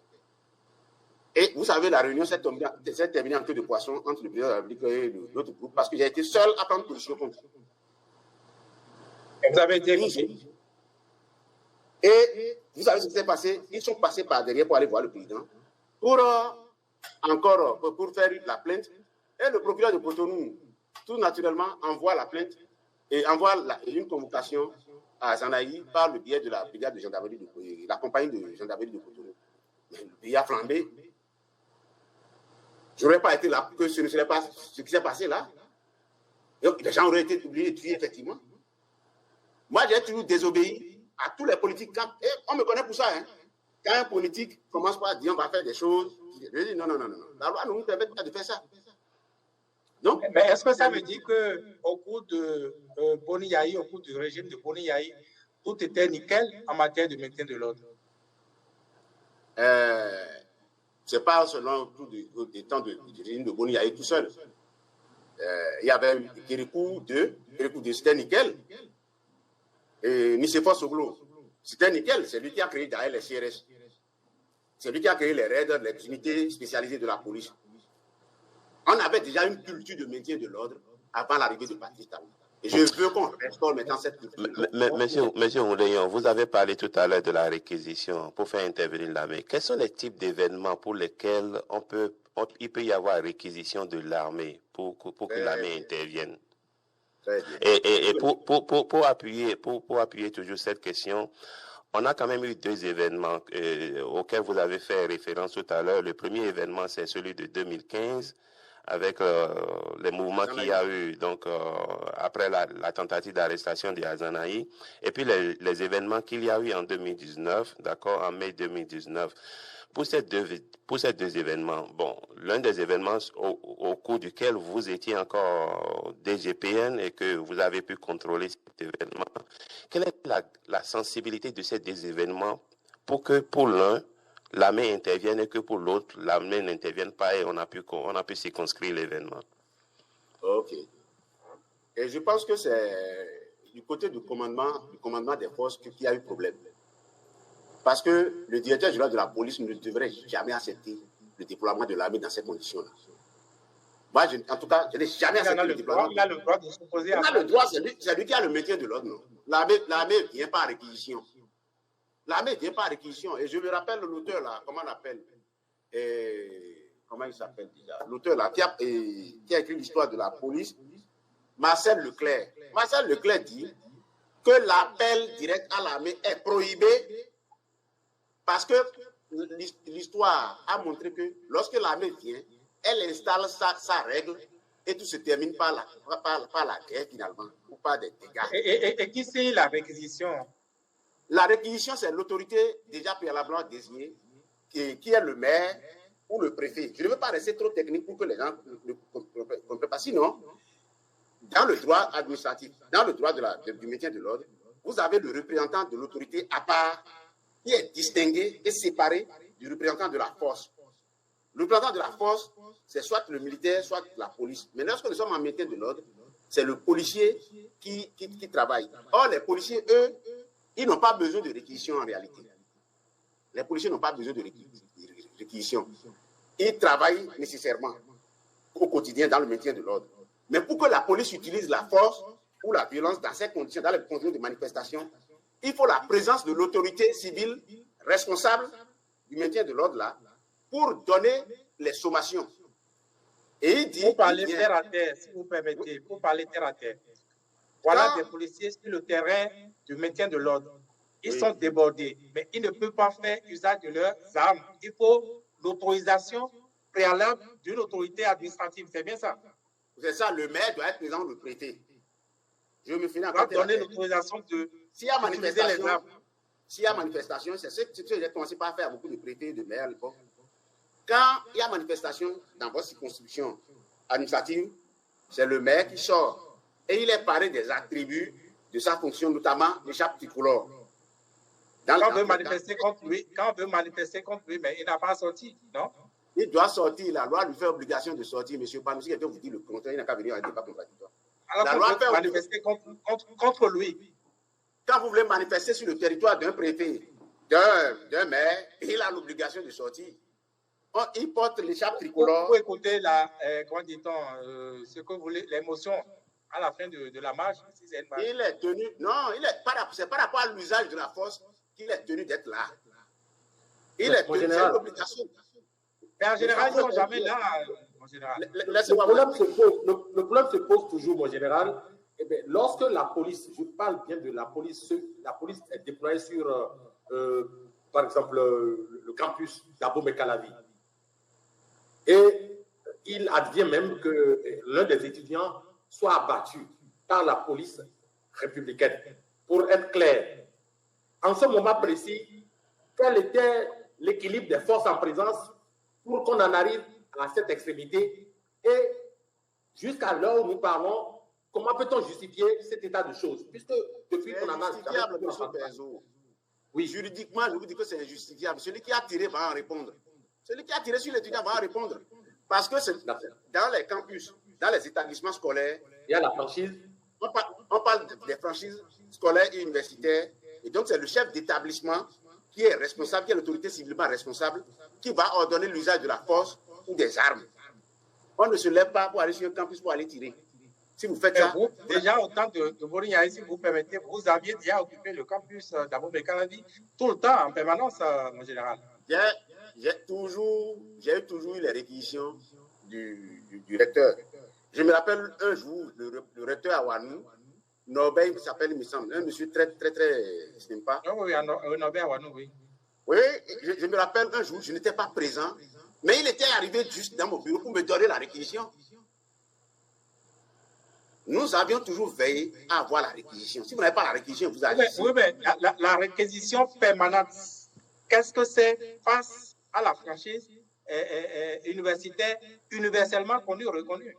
Et vous savez, la réunion s'est terminée en queue de poisson entre le président de la République et l'autre groupe parce que j'ai été seul à prendre position contre. Vous avez été et vous savez ce qui s'est passé? Ils sont passés par derrière pour aller voir le président pour faire la plainte. Et le procureur de Cotonou, tout naturellement, envoie la plainte et envoie une convocation à Zanaï par le biais de la brigade de gendarmerie de la compagnie de gendarmerie de Cotonou. Mais le pays a flambé. Je n'aurais pas été là que ce ne serait pas ce qui s'est passé là. Donc, les gens auraient été oubliés et tués, effectivement. Moi, j'ai toujours désobéi à tous les politiques. Et on me connaît pour ça. Hein. Quand un politique commence par dire on va faire des choses, je dis non. La loi ne nous permet pas de faire ça. Donc, mais est-ce que ça veut dire qu'au cours de Boni Yahi, au cours du régime de Boni Yahi, tout était nickel en matière de maintien de l'ordre? Ce n'est pas selon tout des temps du régime de Boni Yahi tout seul. Il y avait Kérékou 2, c'était nickel. Et Nicéphore Soglo, c'était nickel. C'est lui qui a créé d'ailleurs les CRS. C'est lui qui a créé les raids, les unités spécialisées de la police. On avait déjà une culture de maintien de l'ordre avant l'arrivée de Patrice Talon. Et je veux qu'on restaure maintenant cette culture. Monsieur Oudéon, vous avez parlé tout à l'heure de la réquisition pour faire intervenir l'armée. Quels sont les types d'événements pour lesquels il peut y avoir réquisition de l'armée pour que l'armée intervienne? Très bien. Et pour appuyer toujours cette question, on a quand même eu 2 événements auxquels vous avez fait référence tout à l'heure. Le premier événement, c'est celui de 2015, avec les mouvements qu'il y a eu donc après la tentative d'arrestation de Azanaï, et puis les événements qu'il y a eu en 2019, d'accord, en mai 2019. Pour ces deux événements, bon, l'un des événements au cours duquel vous étiez encore DGPN et que vous avez pu contrôler cet événement, quelle est la sensibilité de ces 2 événements pour que pour l'un, l'armée intervienne et que pour l'autre, l'armée n'intervienne pas et on a pu circonscrire l'événement? Ok. Et je pense que c'est du côté du commandement des forces qu'il y a eu problème. Parce que le directeur général de la police ne devrait jamais accepter le déploiement de l'armée dans ces conditions-là. Moi, en tout cas, je n'ai jamais accepté le déploiement. Il a le droit de s'opposer à ça. Il a le droit, c'est lui qui a le maintien de l'ordre. L'armée ne vient pas à réquisition. L'armée ne vient pas à réquisition. Et je me rappelle l'auteur là, comment on l'appelle? Comment il s'appelle déjà? L'auteur là, qui a écrit l'histoire de la police, Marcel Leclerc. Marcel Leclerc dit que l'appel direct à l'armée est prohibé parce que l'histoire a montré que lorsque l'armée vient, elle installe sa règle et tout se termine par la guerre finalement, ou par des dégâts. Et qui signe la réquisition? La réquisition, c'est l'autorité déjà préalablement désignée, qui est le maire ou le préfet. Je ne veux pas rester trop technique pour que les gens ne comprennent pas. Sinon, dans le droit administratif, dans le droit du maintien de l'ordre, vous avez le représentant de l'autorité à part, qui est distingué et séparé du représentant de la force. Le représentant de la force, c'est soit le militaire, soit la police. Mais lorsque nous sommes en maintien de l'ordre, c'est le policier qui travaille. Or, les policiers, eux, ils n'ont pas besoin de réquisition en réalité. Les policiers n'ont pas besoin de réquisition. Ils travaillent nécessairement au quotidien dans le maintien de l'ordre. Mais pour que la police utilise la force ou la violence dans ces conditions, dans les conditions de manifestation, il faut la présence de l'autorité civile responsable du maintien de l'ordre là pour donner les sommations. Et il dit... Pour parler terre à terre, si vous permettez, pour parler terre à terre. Voilà des policiers sur le terrain du maintien de l'ordre. Ils sont débordés, mais ils ne peuvent pas faire usage de leurs armes. Il faut l'autorisation préalable d'une autorité administrative. C'est bien ça? C'est ça, le maire doit être présent pour le prêter. Je me finis à donner l'autorisation de... S'il y a manifestation, s'il y a manifestation, c'est ce que j'ai commencé par faire beaucoup de préfets, de maires à l'époque. Quand il y a manifestation dans votre circonscription administrative, c'est le maire qui sort. Et il est paré des attributs de sa fonction, notamment l'écharpe tricolore. Quand on veut manifester contre lui, mais il n'a pas sorti, non? Il doit sortir. La loi lui fait obligation de sortir, monsieur Panou. Si quelqu'un vous dit le contraire, il n'a qu'à venir à un débat contradictoire. Alors la loi fait manifester contre lui. Quand vous voulez manifester sur le territoire d'un préfet, d'un maire, il a l'obligation de sortir. Il porte l'écharpe tricolore. Vous écoutez comment dit-on, ce que vous voulez, l'émotion à la fin de la marche. Si c'est une marche. Il est tenu, non, c'est par rapport à l'usage de la force qu'il est tenu d'être là. Il est tenu, c'est l'obligation. Mais en général, ils ne sont jamais là, mon général. Le problème se pose toujours, mon général. Eh bien, lorsque la police, je parle bien de la police est déployée sur, par exemple, le campus d'Abomey-Calavi. Et il advient même que l'un des étudiants soit abattu par la police républicaine. Pour être clair, en ce moment précis, quel était l'équilibre des forces en présence pour qu'on en arrive à cette extrémité? Et jusqu'à l'heure où nous parlons, comment peut-on justifier cet état de choses? Puisque depuis qu'on en a... Oui, juridiquement, je vous dis que c'est injustifiable. Celui qui a tiré va en répondre. Celui qui a tiré sur l'étudiant va en répondre. Parce que dans les campus, dans les établissements scolaires, il y a la franchise. On parle des franchises scolaires et universitaires. Et donc, c'est le chef d'établissement qui est responsable, qui est l'autorité civilement responsable, qui va ordonner l'usage de la force ou des armes. On ne se lève pas pour aller sur un campus pour aller tirer. Si vous faites ça... Vous, déjà, au temps de Bourignaï, si vous permettez, vous aviez déjà occupé le campus d'Abomey-Calavi tout le temps, en permanence, mon général. J'ai toujours eu les réquisitions du recteur. Je me rappelle un jour, le recteur à Ouanou, Norbert, il s'appelle, il me semble, un monsieur très sympa. Oui, Norbert à Ouanou, oui. Oui, je me rappelle un jour, je n'étais pas présent, mais il était arrivé juste dans mon bureau pour me donner la réquisition. Nous avions toujours veillé à avoir la réquisition. Si vous n'avez pas la réquisition, vous avez... Oui, mais la réquisition permanente, qu'est-ce que c'est face à la franchise universitaire universellement connue, reconnue?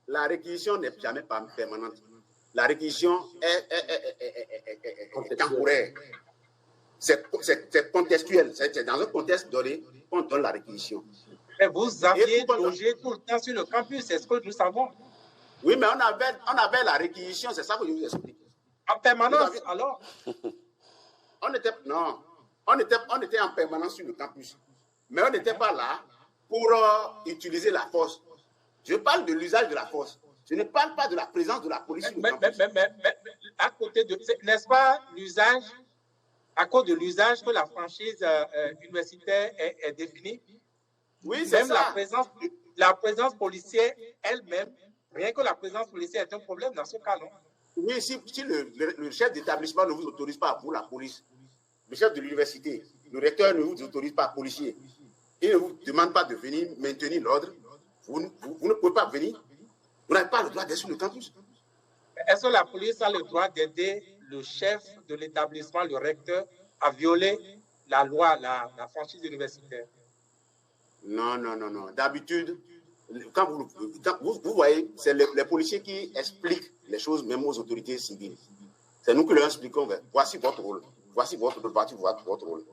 La réquisition n'est jamais pas permanente. La réquisition est temporaire. C'est contextuel. C'est dans un contexte donné qu'on donne la réquisition. Mais vous aviez logé tout le temps sur le campus, c'est ce que nous savons. Oui, mais on avait la réquisition, c'est ça que je vous explique. En permanence, alors? On était en permanence sur le campus. Mais on n'était pas là pour utiliser la force. Je parle de l'usage de la force. Je ne parle pas de la présence de la police sur le campus. Mais à côté de... N'est-ce pas l'usage, à cause de l'usage que la franchise universitaire est définie? Oui, c'est ça. La présence policière elle-même, rien que la présence policière est un problème dans ce cas, non? Oui, si le chef d'établissement ne vous autorise pas, vous, la police, le chef de l'université, le recteur ne vous autorise pas, policier, il ne vous demande pas de venir maintenir l'ordre, vous ne pouvez pas venir. Vous n'avez pas le droit d'être sur le campus. Est-ce que la police a le droit d'aider le chef de l'établissement, le recteur, à violer la loi, la franchise universitaire? Non. D'habitude, quand vous voyez, c'est les policiers qui expliquent les choses même aux autorités civiles. C'est nous qui leur expliquons, voici votre rôle, voici votre rôle.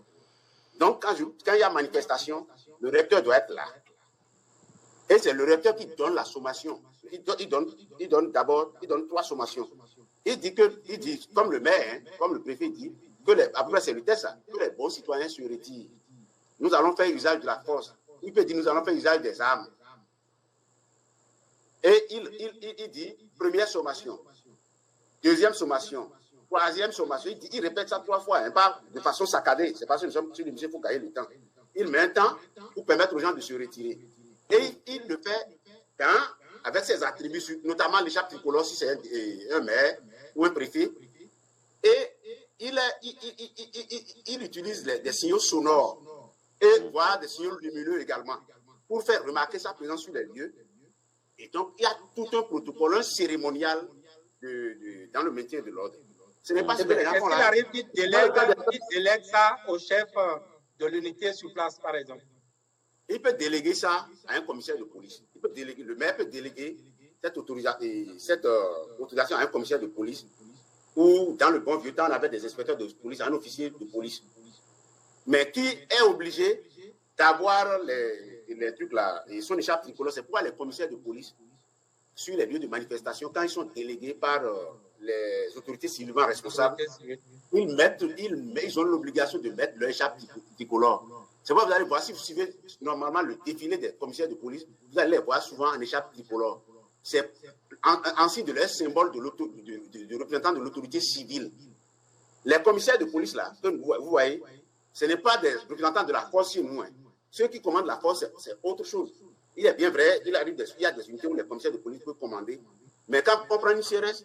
Donc, quand il y a manifestation, le recteur doit être là. Et c'est le recteur qui donne la sommation. Il donne 3 sommations. Il dit, comme le maire, comme le préfet dit, après c'est le test, que les bons citoyens se retirent. nous allons faire usage de la force. Il peut dire, nous allons faire usage des armes. Et il dit, première sommation, deuxième sommation, troisième sommation. Il répète ça 3 fois, hein, pas de façon saccadée. C'est parce que nous sommes sur l'émission, il faut gagner le temps. Il met un temps pour permettre aux gens de se retirer. Et il le fait avec ses attributs, notamment l'écharpe tricolore, si c'est un maire ou un préfet. Et il utilise des signaux sonores et voire des signaux lumineux également pour faire remarquer sa présence sur les lieux. Et donc, il y a tout un protocole, un cérémonial dans le maintien de l'ordre. Ce n'est pas ce que les gens font là. Est-ce qu'il arrive qu'il délègue ça au chef de l'unité sur place, par exemple? Il peut déléguer ça à un commissaire de police. Le maire peut déléguer cette autorisation à un commissaire de police. Ou dans le bon vieux temps, on avait des inspecteurs de police, un officier de police. Mais qui est obligé d'avoir les trucs là, et son écharpe tricolore. C'est pourquoi les commissaires de police, sur les lieux de manifestation, quand ils sont délégués par les autorités civilement responsables, ils ont l'obligation de mettre leur écharpe tricolore. C'est pourquoi vous allez voir, si vous suivez normalement le défilé des commissaires de police, vous allez les voir souvent en écharpe tricolore. C'est en signe de leur symbole de représentant de l'autorité civile. Les commissaires de police là, que vous voyez, ce n'est pas des représentants de la force chez nous. Hein. Ceux qui commandent la force, c'est autre chose. Il est bien vrai, il y a des unités où les commissaires de police peuvent commander. Mais quand on prend une CRS,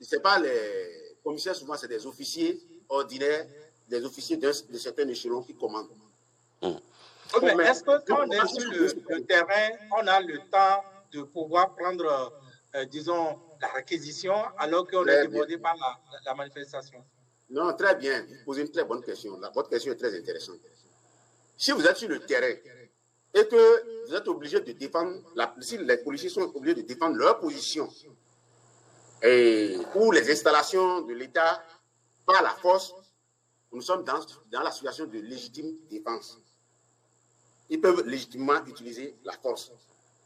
ce n'est pas les commissaires, souvent c'est des officiers ordinaires, des officiers de certains échelons qui commandent. Mais est-ce que quand on est sur le terrain, on a le temps de pouvoir prendre, disons, la réquisition alors qu'on est débordé par la manifestation? Non, très bien. Vous posez une très bonne question. Votre question est très intéressante. Si vous êtes sur le terrain et que vous êtes obligé de défendre, si les policiers sont obligés de défendre leur position ou les installations de l'État par la force, nous sommes dans la situation de légitime défense. Ils peuvent légitimement utiliser la force.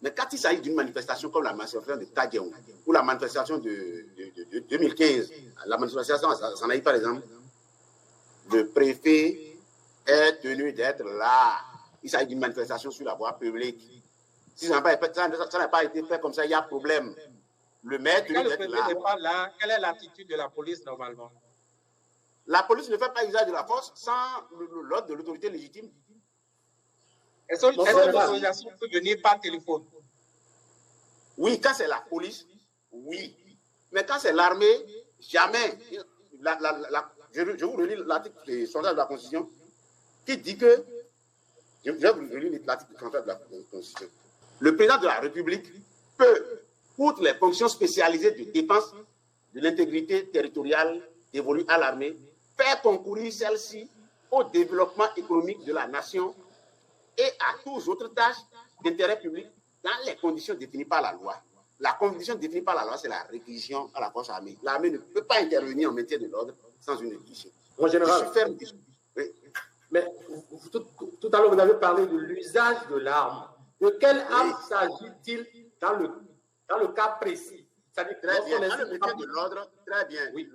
Mais quand il s'agit d'une manifestation comme la manifestation de Kagem ou la manifestation de 2015, la manifestation à Sanaï par exemple, le préfet est tenu d'être là. Il s'agit d'une manifestation sur la voie publique. Si ça n'a pas été fait comme ça, il y a problème. Le maire est tenu d'être là. Quand le préfet n'est pas là, quelle est l'attitude de la police normalement? La police ne fait pas usage de la force sans l'ordre de l'autorité légitime. Est-ce que l'autorisation peut venir par téléphone? Oui, quand c'est la police, oui. Mais quand c'est l'armée, jamais. Je vous relis l'article 60 de la Constitution qui dit que, je vais vous relire l'article 30 de la Constitution. Le président de la République peut, outre les fonctions spécialisées de défense de l'intégrité territoriale dévolues à l'armée, faire concourir celle-ci au développement économique de la nation et à toutes autres tâches d'intérêt public dans les conditions définies par la loi. La condition définie par la loi, c'est la réquisition à la force armée. L'armée ne peut pas intervenir en maintien de l'ordre sans une réquisition. En général, oui. Mais tout à l'heure, vous avez parlé de l'usage de l'arme. De quelle arme s'agit-il dans le cas précis? Très bien. Dans le maintien de l'ordre, très bien. Oui,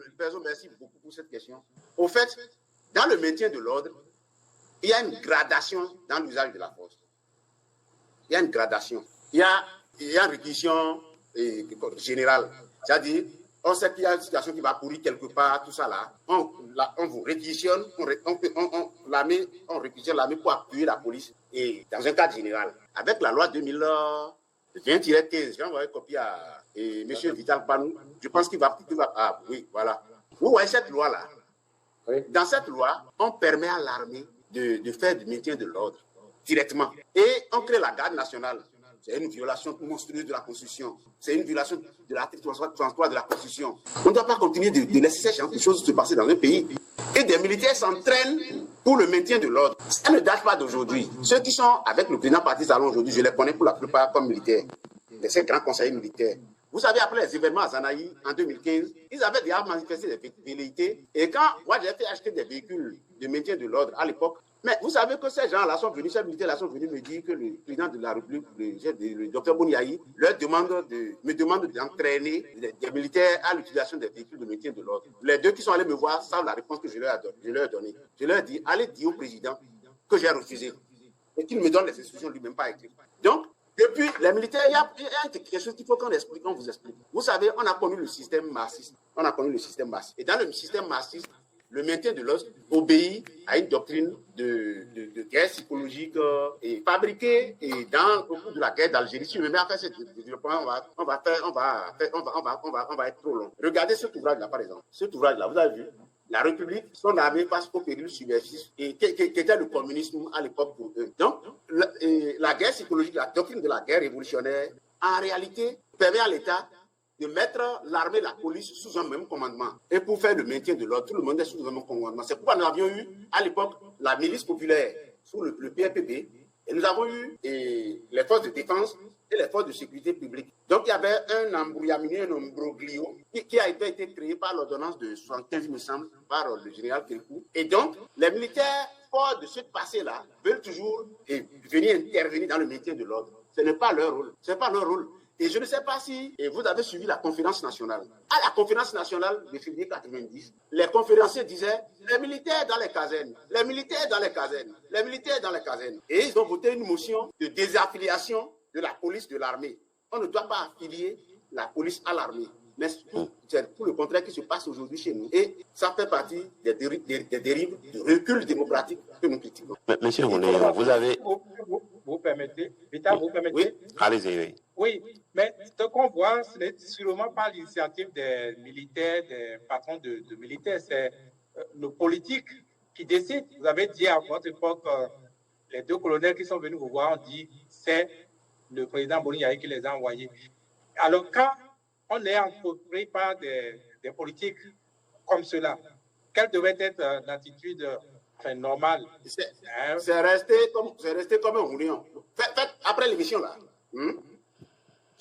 merci beaucoup pour cette question. Au fait, dans le maintien de l'ordre, il y a une gradation dans l'usage de la force. Il y a une gradation. Il y a une réquisition générale. C'est-à-dire, on sait qu'il y a une situation qui va pourrir quelque part, tout ça là. On vous réquisitionne, on réquisitionne l'armée pour appuyer la police. Et dans un cadre général, avec la loi 2020-15, j'ai envoyé copie à M. Vital Panou. Je pense qu'il va. Ah oui, voilà. Vous voyez cette loi-là. Oui. Dans cette loi, on permet à l'armée de faire du maintien de l'ordre directement. Et on crée la garde nationale. C'est une violation monstrueuse de la Constitution. C'est une violation de l'article 33 de la Constitution. On ne doit pas continuer de laisser ces choses se passer dans un pays. Et des militaires s'entraînent pour le maintien de l'ordre. Ça ne date pas d'aujourd'hui. Ceux qui sont avec le président Patrice Talon aujourd'hui, je les connais pour la plupart comme militaires. Ces grands conseillers militaires. Vous savez, après les événements à Zanaï en 2015, ils avaient déjà manifesté des velléités. Et quand moi j'ai fait acheter des véhicules de maintien de l'ordre à l'époque, mais vous savez que ces gens-là sont venus, ces militaires-là sont venus me dire que le président de la République, le docteur Bouniaï, me demande d'entraîner des militaires à l'utilisation des véhicules de maintien de l'ordre. Les deux qui sont allés me voir savent la réponse que je leur ai donnée. Je leur ai dit, allez dire au président que j'ai refusé. et qu'il me donne les instructions lui-même pas écrites. Donc, depuis les militaires, il y a quelque chose qu'il faut qu'on vous explique. Vous savez, on a connu le système marxiste. Et dans le système marxiste, le maintien de l'ordre obéit à une doctrine de guerre psychologique et fabriquée et au cours de la guerre d'Algérie. Si je me mets à faire ce développement, on va être trop long. Regardez cet ouvrage-là, par exemple. Cet ouvrage-là, vous avez vu, la République, son armée face au péril subversif, et qui était le communisme à l'époque pour eux. Donc, la guerre psychologique, la doctrine de la guerre révolutionnaire, en réalité, permet à l'État de mettre l'armée et la police sous un même commandement. Et pour faire le maintien de l'ordre, tout le monde est sous un même commandement. C'est pourquoi nous avions eu, à l'époque, la milice populaire sous le PRPP, et nous avons eu les forces de défense et les forces de sécurité publique. Donc, il y avait un embrouillamini, un imbroglio, qui a été créé par l'ordonnance de 75, il me semble, par le général Kékou. Et donc, les militaires, forts de ce passé-là, veulent toujours venir intervenir dans le maintien de l'ordre. Ce n'est pas leur rôle. Ce n'est pas leur rôle. Et je ne sais pas si vous avez suivi la conférence nationale. À la conférence nationale de février 90, les conférenciers disaient les militaires dans les casernes, les militaires dans les casernes, les militaires dans les casernes. Et ils ont voté une motion de désaffiliation de la police de l'armée. On ne doit pas affilier la police à l'armée. Mais c'est tout le contraire qui se passe aujourd'hui chez nous. Et ça fait partie des dérives de recul démocratique que nous critiquons. Monsieur Rouléon, vous avez... Vous permettez, Vita, vous permettez? Oui, allez-y. Oui, mais ce qu'on voit, ce n'est sûrement pas l'initiative des militaires, des patrons de militaires, c'est le politique qui décide. Vous avez dit à votre époque, les deux colonels qui sont venus vous voir ont dit c'est le président Boni qui les a envoyés. Alors, quand on est entrepris par des politiques comme cela, quelle devrait être l'attitude normale? C'est resté comme un réunion. Après l'émission, là,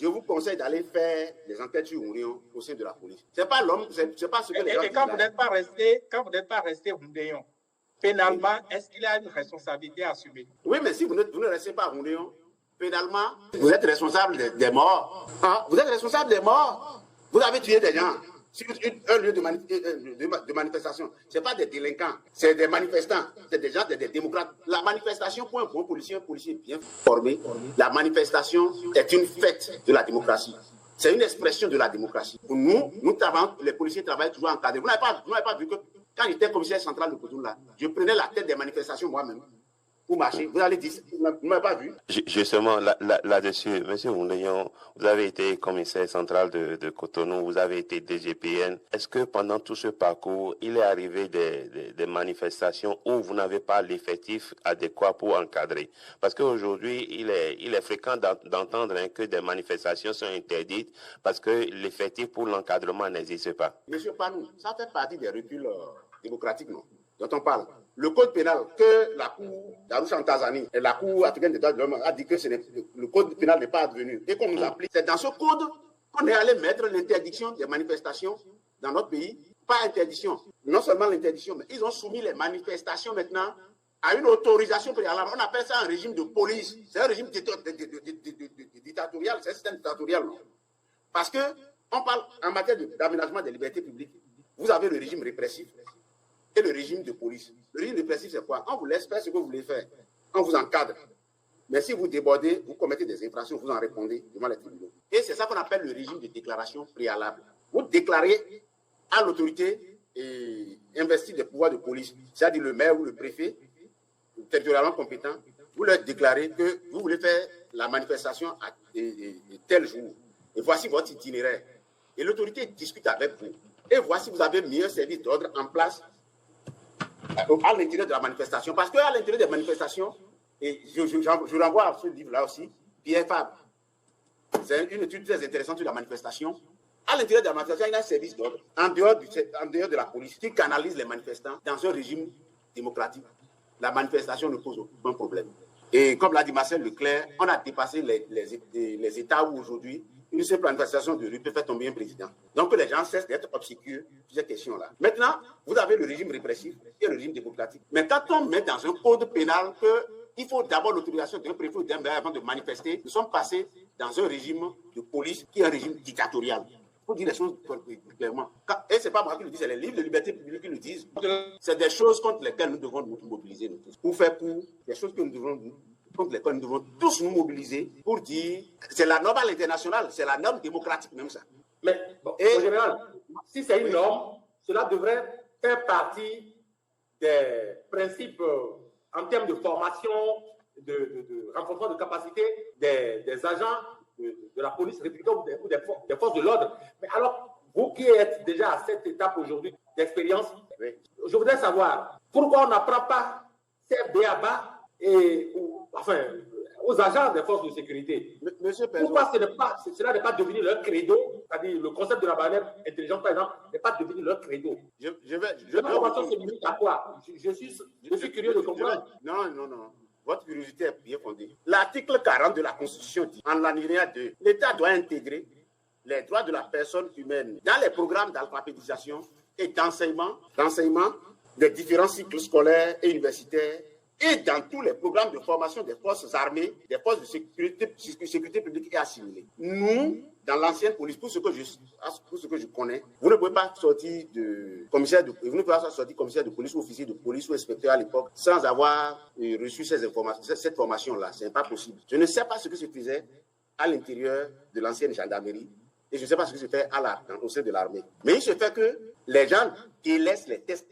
je vous conseille d'aller faire des enquêtes sur Réunion au sein de la police. C'est pas l'homme, c'est pas ce que les gens disent. Et quand vous n'êtes pas resté Réunion, pénalement, est-ce qu'il a une responsabilité à assumer? Oui, mais si vous ne restez pas Réunion, pénalement, vous êtes responsable des morts. Hein? Vous êtes responsable des morts. Vous avez tué des gens sur un lieu de manifestation. Ce n'est pas des délinquants, c'est des manifestants, c'est des gens, des démocrates. La manifestation, pour un bon policier, bien formé, la manifestation est une fête de la démocratie. C'est une expression de la démocratie. Pour nous travaillons, les policiers travaillent toujours encadrés. Vous n'avez pas vu que quand j'étais commissaire central de Cotonou, là, je prenais la tête des manifestations moi-même. Pour marcher. Vous allez dire, vous ne m'avez pas vu. Justement, là-dessus, Monsieur Rouléon, vous avez été commissaire central de Cotonou, vous avez été DGPN. Est-ce que pendant tout ce parcours, il est arrivé des manifestations où vous n'avez pas l'effectif adéquat pour encadrer? Parce qu'aujourd'hui, il est fréquent d'entendre que des manifestations sont interdites parce que l'effectif pour l'encadrement n'existe pas. Bien sûr, pas nous. Ça fait partie des reculs démocratiques, non, dont on parle. Le code pénal que la Cour d'Arusha en Tanzanie et la Cour africaine des droits de l'homme a dit que le code pénal n'est pas advenu et qu'on nous applique. C'est dans ce code qu'on est allé mettre l'interdiction des manifestations dans notre pays. Pas interdiction, non seulement l'interdiction, mais ils ont soumis les manifestations maintenant à une autorisation préalable. On appelle ça un régime de police. C'est un régime dictatorial, c'est un système dictatorial. Non? Parce qu'on parle en matière d'aménagement des libertés publiques. Vous avez le régime répressif et le régime de police. Le régime répressif, c'est quoi? On vous laisse faire ce que vous voulez faire. On vous encadre. Mais si vous débordez, vous commettez des infractions, vous en répondez devant les tribunaux. Et c'est ça qu'on appelle le régime de déclaration préalable. Vous déclarez à l'autorité investie des pouvoirs de police, c'est-à-dire le maire ou le préfet, territorialement compétent, vous leur déclarez que vous voulez faire la manifestation à tel jour. Et voici votre itinéraire. Et l'autorité discute avec vous. Et voici, vous avez mis un service d'ordre en place à l'intérieur de la manifestation. Parce qu'à l'intérieur des manifestations, et je renvoie à ce livre-là aussi, Pierre Fabre. C'est une étude très intéressante sur la manifestation. À l'intérieur de la manifestation, il y a un service d'ordre, en dehors de la police, qui canalise les manifestants dans un régime démocratique. La manifestation ne pose aucun problème. Et comme l'a dit Marcel Leclerc, on a dépassé les états où aujourd'hui, une simple manifestation de rue peut faire tomber un président. Donc les gens cessent d'être obséquieux sur ces questions-là. Maintenant, vous avez le régime répressif et le régime démocratique. Mais quand on met dans un code pénal qu'il faut d'abord l'autorisation d'un préfet ou d'un maire avant de manifester, nous sommes passés dans un régime de police qui est un régime dictatorial. Il faut dire les choses clairement. Et ce n'est pas moi qui le dis, c'est les livres de liberté publique qui le disent. C'est des choses contre lesquelles nous devons nous mobiliser. Nous tous. Pour faire des choses que nous devons contre lesquels nous devons tous nous mobiliser pour dire que c'est la norme internationale, c'est la norme démocratique même ça. Mais bon, en général, si c'est une norme, cela devrait faire partie des principes en termes de formation, de renforcement de capacité des agents de la police républicaine ou des forces de l'ordre. Mais alors, vous qui êtes déjà à cette étape aujourd'hui d'expérience, je voudrais savoir pourquoi on n'apprend pas ces b.a.-ba aux agents des forces de sécurité. Pourquoi cela n'est pas devenu leur credo, c'est-à-dire le concept de la barrière intelligente, par exemple, n'est pas devenu leur credo. L'information se limite à quoi? Je suis curieux de comprendre. Non. Votre curiosité est bien fondée. L'article 40 de la Constitution dit, en l'alinéa 2, l'État doit intégrer les droits de la personne humaine dans les programmes d'alphabétisation et d'enseignement des différents cycles scolaires et universitaires et dans tous les programmes de formation des forces armées, des forces de sécurité publique et assimilées. Nous, dans l'ancienne police, pour ce que je connais, vous ne pouvez pas sortir commissaire de police ou officier de police ou inspecteur à l'époque sans avoir reçu cette formation-là. Ce n'est pas possible. Je ne sais pas ce que se faisait à l'intérieur de l'ancienne gendarmerie et je ne sais pas ce qui se fait au sein de l'armée. Mais il se fait que les gens délaissent les tests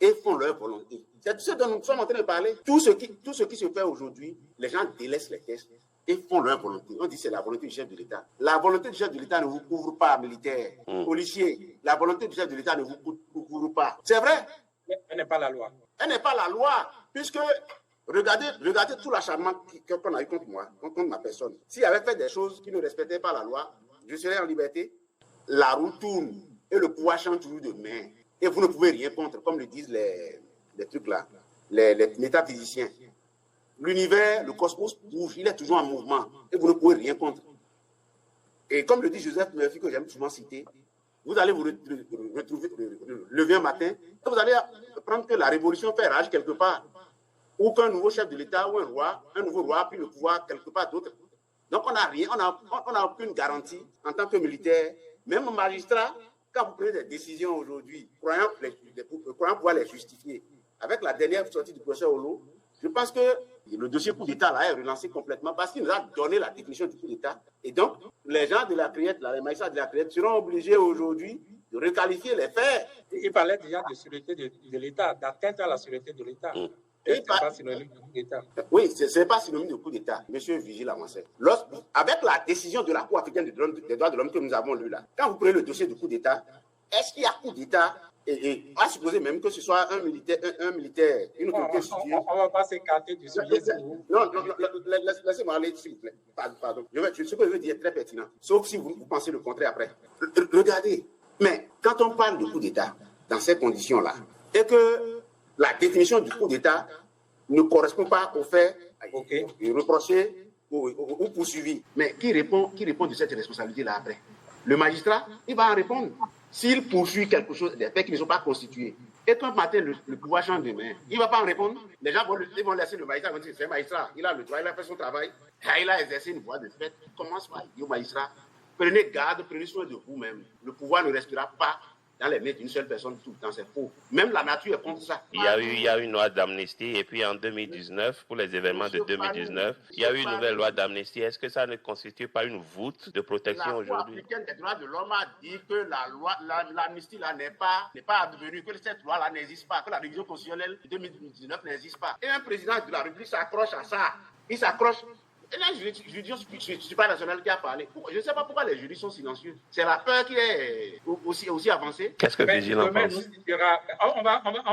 et font leur volonté. C'est ce dont nous sommes en train de parler. Tout ce qui se fait aujourd'hui, les gens délaissent les tests et font leur volonté. On dit que c'est la volonté du chef de l'État. La volonté du chef de l'État ne vous couvre pas, militaire, policier. La volonté du chef de l'État ne vous couvre pas. C'est vrai. Elle n'est pas la loi. Elle n'est pas la loi, puisque regardez tout l'acharnement qu'on a eu contre moi, contre ma personne. S'il avait fait des choses qui ne respectaient pas la loi, je serais en liberté. La roue tourne et le pouvoir change toujours de main. Et vous ne pouvez rien contre, comme le disent les trucs là, les métaphysiciens. L'univers, le cosmos bouge, il est toujours en mouvement et vous ne pouvez rien contre. Et comme le dit Joseph Murphy, que j'aime souvent citer, vous allez vous retrouver, lever un matin et vous allez apprendre que la révolution fait rage quelque part, ou qu'un nouveau chef de l'État ou un nouveau roi a pris le pouvoir quelque part d'autre. Donc on n'a rien, on n'a aucune garantie en tant que militaire, même magistrat. Quand vous prenez des décisions aujourd'hui, croyant pouvoir les justifier, avec la dernière sortie du professeur Olo, je pense que le dossier coup d'État là est relancé complètement parce qu'il nous a donné la définition du coup d'État. Et donc, les gens de la Criette, les magistrats de la Criette seront obligés aujourd'hui de requalifier les faits. Il parlait déjà de sûreté de l'État, d'atteinte à la sûreté de l'État. C'est pas synonyme de coup d'État. Oui, ce n'est pas synonyme de coup d'État, monsieur Vigile Amancet. Avec la décision de la Cour africaine des droits de l'homme que nous avons lue là, quand vous prenez le dossier du coup d'État, est-ce qu'il y a coup d'État et à supposer même que ce soit un militaire, une autorité située. On ne va pas s'écarter du sujet. Non, laissez-moi aller, s'il vous plaît. Pardon. Ce que je veux dire est très pertinent, sauf si vous pensez le contraire après. Regardez, mais quand on parle de coup d'État, dans ces conditions-là, et que la définition du coup d'État ne correspond pas aux faits reprochés ou poursuivis. Mais qui répond de cette responsabilité-là après? Le magistrat, il va en répondre. S'il poursuit quelque chose, des faits qui ne sont pas constitués, et qu'un matin le pouvoir change de main, il ne va pas en répondre. Les gens vont laisser le magistrat, vont dire c'est un magistrat, il a le droit, il a fait son travail, il a exercé une voie de fait. Commence par dire au magistrat, prenez garde, prenez soin de vous-même. Le pouvoir ne restera pas dans les mains d'une seule personne tout le temps, c'est faux. Même la nature est contre ça. Il y a eu une loi d'amnistie et puis en 2019, pour les événements de 2019, il y a eu une nouvelle loi d'amnistie. Est-ce que ça ne constitue pas une voûte de protection aujourd'hui? La Cour africaine des droits de l'homme a dit que l'amnistie là n'est pas advenue, que cette loi-là n'existe pas, que la révision constitutionnelle de 2019 n'existe pas. Et un président de la République s'accroche à ça. Il s'accroche. Et là, je ne suis pas national qui a parlé. Je ne sais pas pourquoi les juristes sont silencieux. C'est la peur qui est aussi avancée. Qu'est-ce que Vigile en pense? On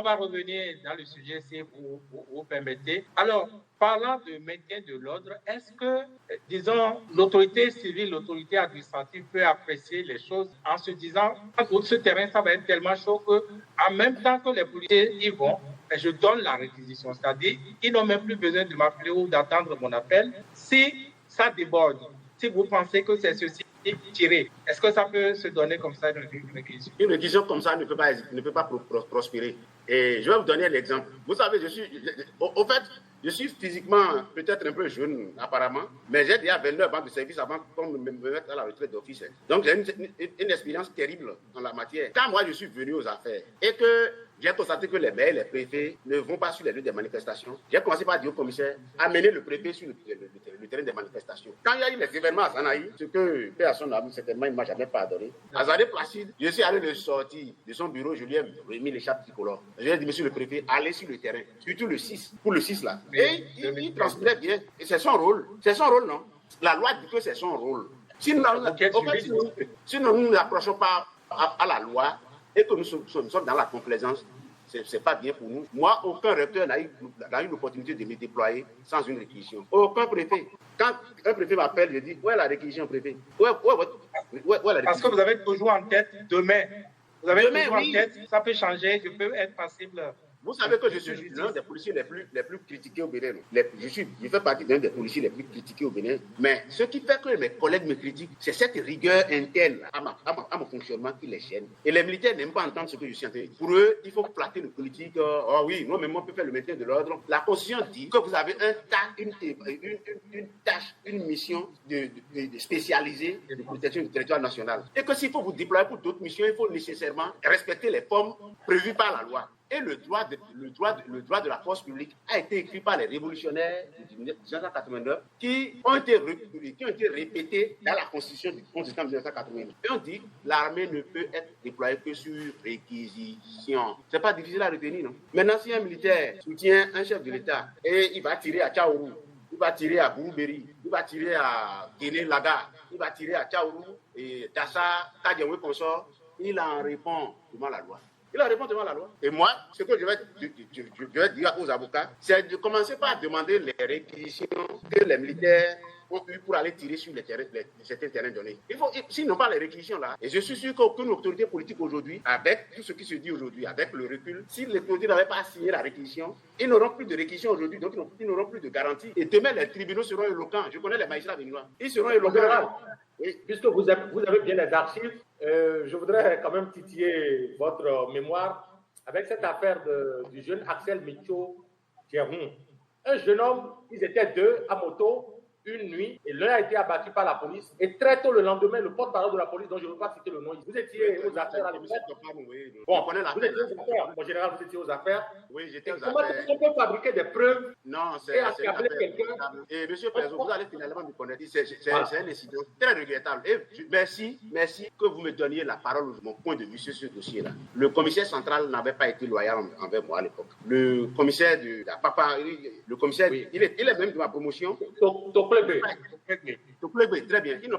va revenir dans le sujet si vous permettez. Alors, parlant de maintien de l'ordre, est-ce que, disons, l'autorité civile, l'autorité administrative peut apprécier les choses en se disant, sur ce terrain, ça va être tellement chaud qu'en même temps que les policiers y vont, je donne la réquisition. C'est-à-dire, ils n'ont même plus besoin de m'appeler ou d'attendre mon appel. Si ça déborde, si vous pensez que c'est ceci tiré, est-ce que ça peut se donner comme ça une réquisition? Une réquisition comme ça ne peut pas prospérer. Et je vais vous donner l'exemple. Vous savez, au fait, Je suis physiquement peut-être un peu jeune, apparemment, mais j'ai déjà 29 ans de service avant qu'on me mette à la retraite d'office. Donc, j'ai une expérience terrible en la matière. Quand moi, je suis venu aux affaires et que j'ai constaté que les maires et les préfets ne vont pas sur les lieux des manifestations, j'ai commencé par dire au commissaire, amener le préfet sur le terrain des manifestations. Quand il y a eu les événements à Sanaï, ce que Père Son a certainement, il ne m'a jamais pardonné. Azadé Placide, je suis allé le sortir de son bureau, je lui ai remis l'écharpe tricolore. Je lui ai dit, monsieur le préfet, allez sur le terrain, surtout le 6, pour le 6 là. Et il transpirait bien. Et c'est son rôle. C'est son rôle, non? La loi dit que c'est son rôle. Si nous ne nous approchons pas à la loi et que nous sommes dans la complaisance, c'est pas bien pour nous. Moi, aucun recteur n'a eu l'opportunité de me déployer sans une réquisition. Aucun préfet. Quand un préfet m'appelle, je dis, où est la réquisition, préfet? Où est la réquisition? Parce que vous avez toujours en tête demain. Vous avez toujours en tête, ça peut changer, je peux être passible. Vous savez que je suis l'un des policiers les plus critiqués au Bénin. Je fais partie d'un des policiers les plus critiqués au Bénin. Mais ce qui fait que mes collègues me critiquent, c'est cette rigueur interne à mon fonctionnement qui les gêne. Et les militaires n'aiment pas entendre ce que je suis en train de dire. Pour eux, il faut flatter le politique. Oh oui, moi, même on peut faire le maintien de l'ordre. La Constitution dit que vous avez une tâche, une mission de spécialisée de protection du territoire national. Et que s'il faut vous déployer pour d'autres missions, il faut nécessairement respecter les formes prévues par la loi. Et le droit de la force publique a été écrit par les révolutionnaires de 1989 qui ont été répétés dans la Constitution de 1989. Et on dit l'armée ne peut être déployée que sur réquisition. C'est pas difficile à retenir, non? Maintenant, si un militaire soutient un chef de l'État et il va tirer à Tchaourou, il va tirer à Bouroubéry, il va tirer à Guéné-Laga, il va tirer à Tchaourou, et Dassa, Kadiaoué consort, il en répond devant la loi. Il a répondu devant la loi. Et moi, ce que je vais dire aux avocats, c'est de commencer par demander les réquisitions que les militaires ont eu pour aller tirer sur certains terrains donnés. S'ils n'ont pas les réquisitions là, et je suis sûr qu'aucune autorité politique aujourd'hui, avec tout ce qui se dit aujourd'hui, avec le recul, si les autorités n'avaient pas signé la réquisition, ils n'auront plus de réquisition aujourd'hui, donc ils n'auront plus de garantie. Et demain, les tribunaux seront éloquents. Je connais les magistrats béninois. Ils seront éloquents. Oui, puisque vous avez bien les archives, je voudrais quand même titiller votre mémoire avec cette affaire du jeune Axel Micho Djerhun. Un jeune homme, ils étaient deux à moto une nuit et l'un a été abattu par la police. Et très tôt le lendemain, le porte-parole de la police, dont je ne veux pas citer le nom, vous étiez aux affaires à l'époque. Bon, vous étiez aux affaires. En général, vous étiez aux affaires. Oui, j'étais aux comment affaires. Comment on peut fabriquer des preuves et accabler quelqu'un? Et monsieur Président, vous allez finalement me connaître. C'est un incident très regrettable. Et merci que vous me donniez la parole, mon point de vue sur ce dossier-là. Le commissaire central n'avait pas été loyal envers moi à l'époque. Le commissaire oui. il est même de ma promotion. Très bien. Ils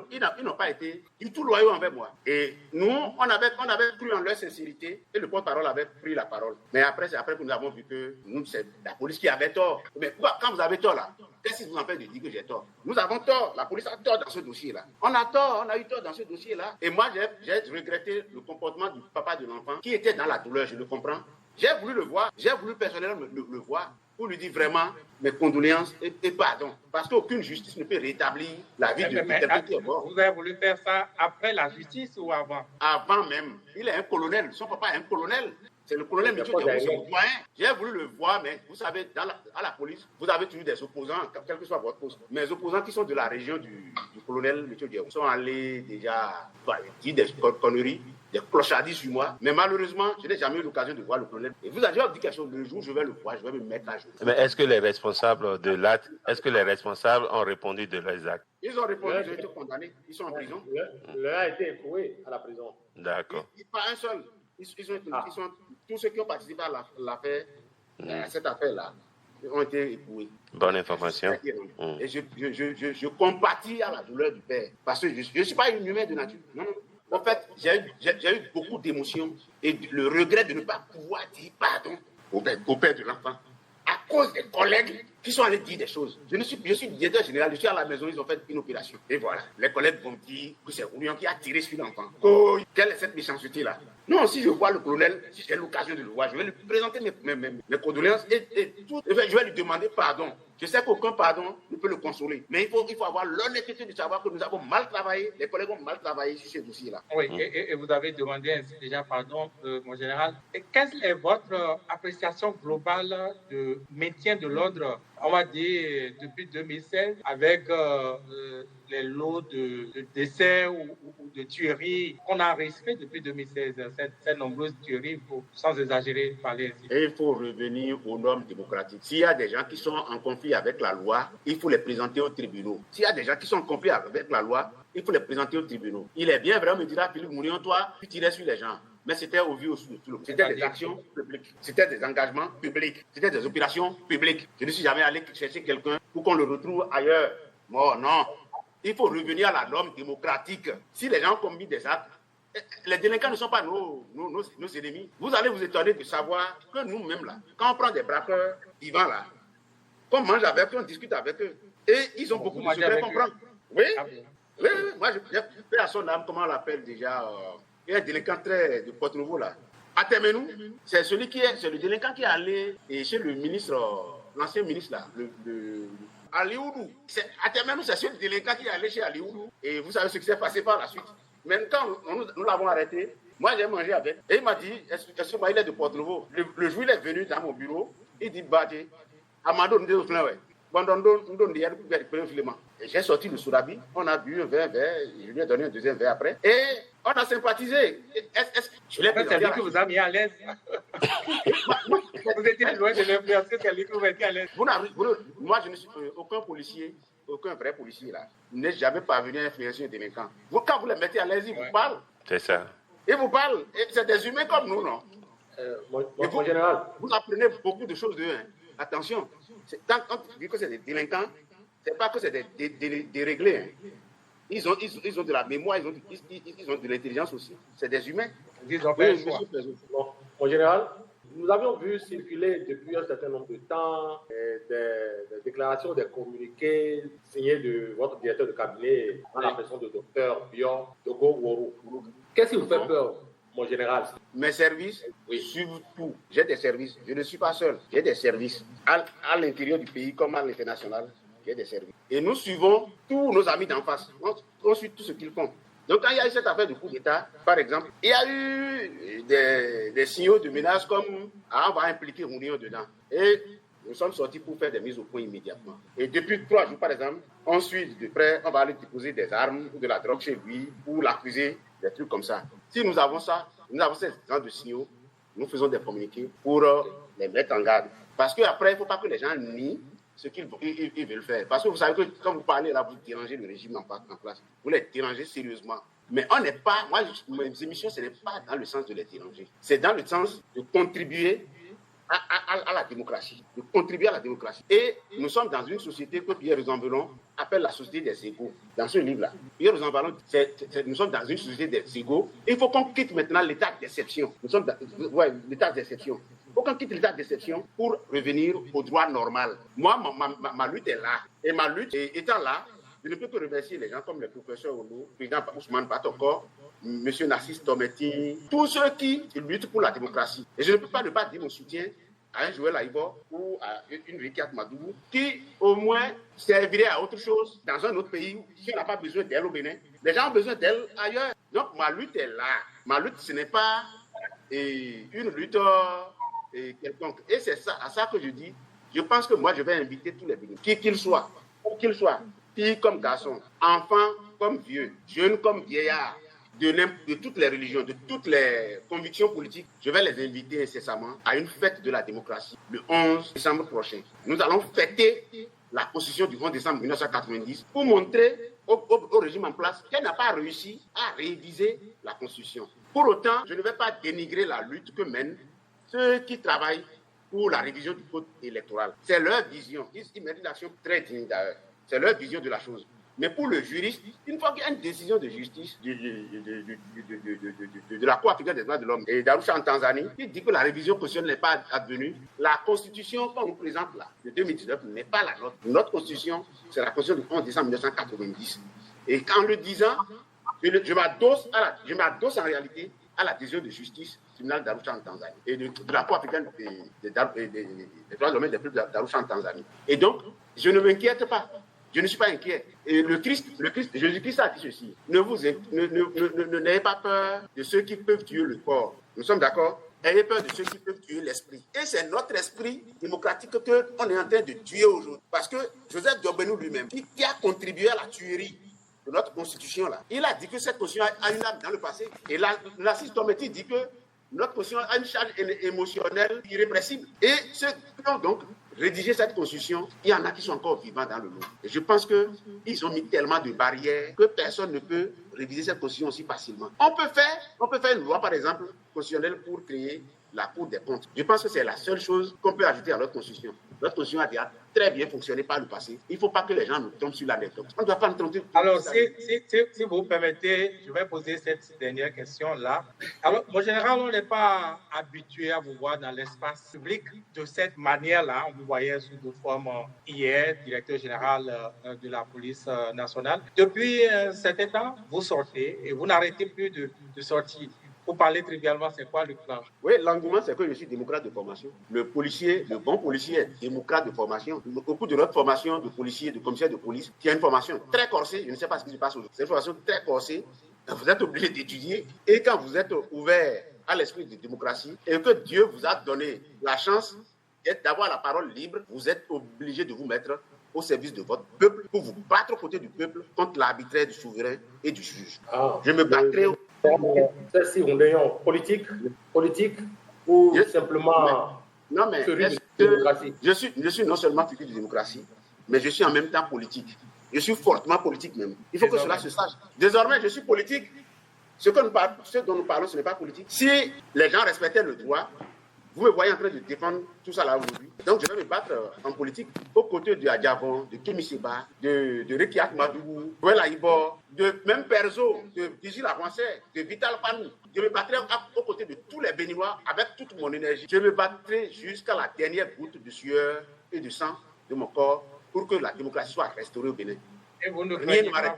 n'ont pas été du tout loyaux envers moi. Et nous, on avait cru en leur sincérité et le porte-parole avait pris la parole. Mais après, c'est après que nous avons vu que c'est la police qui avait tort. Mais quand vous avez tort là, qu'est-ce qui vous empêche de dire que j'ai tort? Nous avons tort. La police a tort dans ce dossier-là. On a eu tort dans ce dossier-là. Et moi, j'ai regretté le comportement du papa de l'enfant qui était dans la douleur, je le comprends. J'ai voulu le voir, j'ai voulu personnellement le voir pour lui dire vraiment mes condoléances et pardon. Parce qu'aucune justice ne peut rétablir la vie de quelqu'un qui est mort. Vous avez voulu faire ça après la justice ou avant? Avant même. Il est un colonel. Son papa est un colonel. C'est le colonel Micho Djerhun, c'est mon doyen. J'ai voulu le voir, mais vous savez, à la police, vous avez toujours des opposants, quel que soit votre poste. Mes opposants qui sont de la région du colonel Micho Djerhun sont allés déjà dire des conneries, des clochardies sur moi. Mais malheureusement, je n'ai jamais eu l'occasion de voir le colonel. Et vous avez dit quelque chose, le jour où je vais le voir, je vais me mettre à jour. Mais est-ce que les responsables de l'acte, ont répondu de leurs actes? Ils ont répondu, ils ont été condamnés, ils sont en prison. L'un a été écroué à la prison. D'accord. Pas un seul. Tous ceux qui ont participé à cette affaire-là, ont été éproués. Bonne information. Et je compatis à la douleur du père. Parce que je ne suis pas une humaine de nature. Non. En fait, j'ai eu beaucoup d'émotions et le regret de ne pas pouvoir dire pardon au père de l'enfant. À cause des collègues qui sont allés dire des choses. Je suis directeur général, je suis à la maison, ils ont fait une opération. Et voilà, les collègues vont dire que c'est Oulion qui a tiré sur l'enfant. Oh, quelle est cette méchanceté-là? Non, si je vois le colonel, si j'ai l'occasion de le voir, je vais lui présenter mes condoléances et tout. Je vais lui demander pardon. Je sais qu'aucun pardon ne peut le consoler. Mais il faut avoir l'honnêteté de savoir que nous avons mal travaillé, les collègues ont mal travaillé sur ce dossier-là. Oui, et vous avez demandé ainsi déjà pardon, mon général. Et quelle est votre appréciation globale de maintien de l'ordre, on va dire, depuis 2016, avec les lots de décès ou de tueries qu'on a enregistrées depuis 2016, ces nombreuses tueries, sans exagérer, parler ainsi. Et il faut revenir aux normes démocratiques. S'il y a des gens qui sont en conflit avec la loi, il faut les présenter aux tribunaux. S'il y a des gens qui sont en conflit avec la loi, il faut les présenter aux tribunaux. Il est bien vrai, me dira Philippe Mourion, toi, tu tirais sur les gens. Mais c'était au vu au sous de tout le monde. C'était des actions publiques. C'était des engagements publics. C'était des opérations publiques. Je ne suis jamais allé chercher quelqu'un pour qu'on le retrouve ailleurs. Bon, non. Il faut revenir à la norme démocratique. Si les gens ont commis des actes, les délinquants ne sont pas nos ennemis. Vous allez vous étonner de savoir que nous-mêmes, là, quand on prend des braqueurs vivants, là, qu'on mange avec eux, on discute avec eux, et ils ont beaucoup de secrets qu'on prend. Oui, oui, moi, je fais à son âme, comment on l'appelle déjà, il y a un délinquant très de Porto-Novo, là. Atemenou, c'est le délinquant qui est allé chez le ministre, l'ancien ministre, là, Alioudou. Atemenou, c'est ce délinquant qui est allé chez Alioudou, et vous savez ce qui s'est passé par la suite. Même quand nous l'avons arrêté, moi j'ai mangé avec. Et il m'a dit, est-ce que il est de Porto-Novo? Le jour il est venu dans mon bureau, il dit, Badé, Amado, nous sommes ouais. Et j'ai sorti le sourabi, on a bu un verre, je lui ai donné un deuxième verre après. Et on a sympathisé. Je l'ai présenté. C'est lui qui vous a mis à l'aise. Vous étiez loin de l'influence, c'est lui qui vous a mis à l'aise. Moi, je ne suis aucun policier. Aucun vrai policier là n'est jamais parvenu à influencer un délinquant. Quand vous les mettez à l'aise, ils vous parlent. C'est ça. Ils vous parlent. C'est des humains comme nous, non? Mon général. Vous apprenez beaucoup de choses d'eux. Hein. Attention. Quand on dit que c'est des délinquants, c'est pas que c'est des déréglés. Hein. Ils ont de la mémoire, ils ont de l'intelligence aussi. C'est des humains. Ils ont fait un choix. Mon général, nous avions vu circuler depuis un certain nombre de temps des déclarations, des communiqués signés de votre directeur de cabinet en la personne de Dr Bion Dogo Woro. Qu'est-ce qui vous fait peur, mon général? Mes services, oui, suivent tout. J'ai des services. Je ne suis pas seul. J'ai des services à l'intérieur du pays comme à l'international. J'ai des services. Et nous suivons tous nos amis d'en face. On suit tout ce qu'ils font. Donc, quand il y a eu cette affaire de coup d'État, par exemple, il y a eu des signaux de menace comme on va impliquer Mounion dedans. Et nous sommes sortis pour faire des mises au point immédiatement. Et depuis 3 jours, par exemple, on suit de près, on va aller déposer des armes ou de la drogue chez lui pour l'accuser, des trucs comme ça. Si nous avons ça, nous avons ces genres de signaux, nous faisons des communiqués pour les mettre en garde. Parce qu'après, il ne faut pas que les gens nient ce qu'ils veulent faire. Parce que vous savez que quand vous parlez là, vous dérangez le régime en place. Vous les dérangez sérieusement. Mais on n'est pas, moi, mes émissions, ce n'est pas dans le sens de les déranger. C'est dans le sens de contribuer à la démocratie. De contribuer à la démocratie. Et nous sommes dans une société que Pierre Rosanvallon appelle la société des égaux. Dans ce livre-là, Pierre Rosanvallon, nous sommes dans une société des égaux. Il faut qu'on quitte maintenant l'état d'exception. Nous sommes dans l'état d'exception. Il faut qu'on quitte l'état d'exception pour revenir au droit normal. Moi, ma lutte est là. Et ma lutte étant là, je ne peux que remercier les gens comme le professeur Oulu, le président Ousmane Batoko, M. Narcisse Tometi, tous ceux qui luttent pour la démocratie. Et je ne peux pas ne pas dire mon soutien à un Joël Aïbo ou à une Rikiat Madougou qui, au moins, servirait à autre chose dans un autre pays si on n'a pas besoin d'elle au Bénin. Les gens ont besoin d'elle ailleurs. Donc, ma lutte est là. Ma lutte, ce n'est pas une lutte quelconque. Et c'est ça, à ça que je dis. Je pense que moi, je vais inviter tous les Béninois, qui qu'ils soient, où qu'ils soient, filles comme garçons, enfants comme vieux, jeunes comme vieillards, de toutes les religions, de toutes les convictions politiques, je vais les inviter incessamment à une fête de la démocratie le 11 décembre prochain. Nous allons fêter la Constitution du 11 décembre 1990 pour montrer au régime en place qu'elle n'a pas réussi à réviser la Constitution. Pour autant, je ne vais pas dénigrer la lutte que mènent ceux qui travaillent pour la révision du code électoral. C'est leur vision. Ils mènent une action très digne d'ailleurs. C'est leur vision de la chose. Mais pour le juriste, une fois qu'il y a une décision de justice de la Cour africaine des droits de l'homme et d'Arusha en Tanzanie, qui dit que la révision constitutionnelle n'est pas advenue, la constitution qu'on nous présente là, de 2019, n'est pas la nôtre. Notre constitution, c'est la constitution du 11 décembre 1990. Et en le disant, je m'adosse en réalité à la décision de justice tribunal d'Arusha en Tanzanie et de la Cour africaine des droits de l'homme et des peuples d'Arusha en Tanzanie. Et donc, Je ne m'inquiète pas. Je ne suis pas inquiet. Et Jésus-Christ a dit ceci. N'ayez pas peur de ceux qui peuvent tuer le corps. Nous sommes d'accord? Ayez peur de ceux qui peuvent tuer l'esprit. Et c'est notre esprit démocratique qu'on est en train de tuer aujourd'hui. Parce que Joseph Diobenou lui-même, qui a contribué à la tuerie de notre constitution, là, il a dit que cette constitution a une âme dans le passé. Et Narcisse Tometti dit que notre constitution a une charge émotionnelle irrépressible. Et ceux qui ont donc rédigé cette constitution, il y en a qui sont encore vivants dans le monde. Et je pense qu'ils ont mis tellement de barrières que personne ne peut réviser cette constitution aussi facilement. On peut faire une loi, par exemple, constitutionnelle pour créer la Cour des comptes. Je pense que c'est la seule chose qu'on peut ajouter à notre constitution. Notre constitution a déjà très bien fonctionné par le passé. Il ne faut pas que les gens nous tombent sur l'anecdote. On ne doit pas nous tromper. Alors, si vous permettez, je vais poser cette dernière question-là. Alors, mon général, on n'est pas habitué à vous voir dans l'espace public de cette manière-là. On vous voyait sous d'autres formes hier, directeur général de la police nationale. Depuis un certain temps, vous sortez et vous n'arrêtez plus de sortir. Pour parler trivialement, c'est quoi le plan? Oui, l'engouement, c'est que je suis démocrate de formation. Le bon policier est démocrate de formation. Au cours de notre formation de policier, de commissaire de police, qui a une formation très corsée, je ne sais pas ce qui se passe aujourd'hui. C'est une formation très corsée. Vous êtes obligé d'étudier. Et quand vous êtes ouvert à l'esprit de démocratie et que Dieu vous a donné la chance d'avoir la parole libre, vous êtes obligé de vous mettre au service de votre peuple pour vous battre aux côtés du peuple contre l'arbitraire du souverain et du juge. Je me battrai. C'est une réunion politique ou simplement non, mais démocratie. Je suis non seulement figure de démocratie, mais je suis en même temps politique. Je suis fortement politique même. Il faut que cela se sache. Désormais, je suis politique. Ce dont nous parlons, ce n'est pas politique. Si les gens respectaient le droit, vous me voyez en train de défendre tout ça là aujourd'hui. Donc, je vais me battre en politique aux côtés de Adjavon, de Kémy Séba, de Rekiat Madougou, de Laïbor, de même Perzo, de Dizzy Lavancet, de Vital Panou. Je me battrai aux côtés de tous les Béninois avec toute mon énergie. Je me battrai jusqu'à la dernière goutte de sueur et de sang de mon corps pour que la démocratie soit restaurée au Bénin. Et vous ne craignez pas,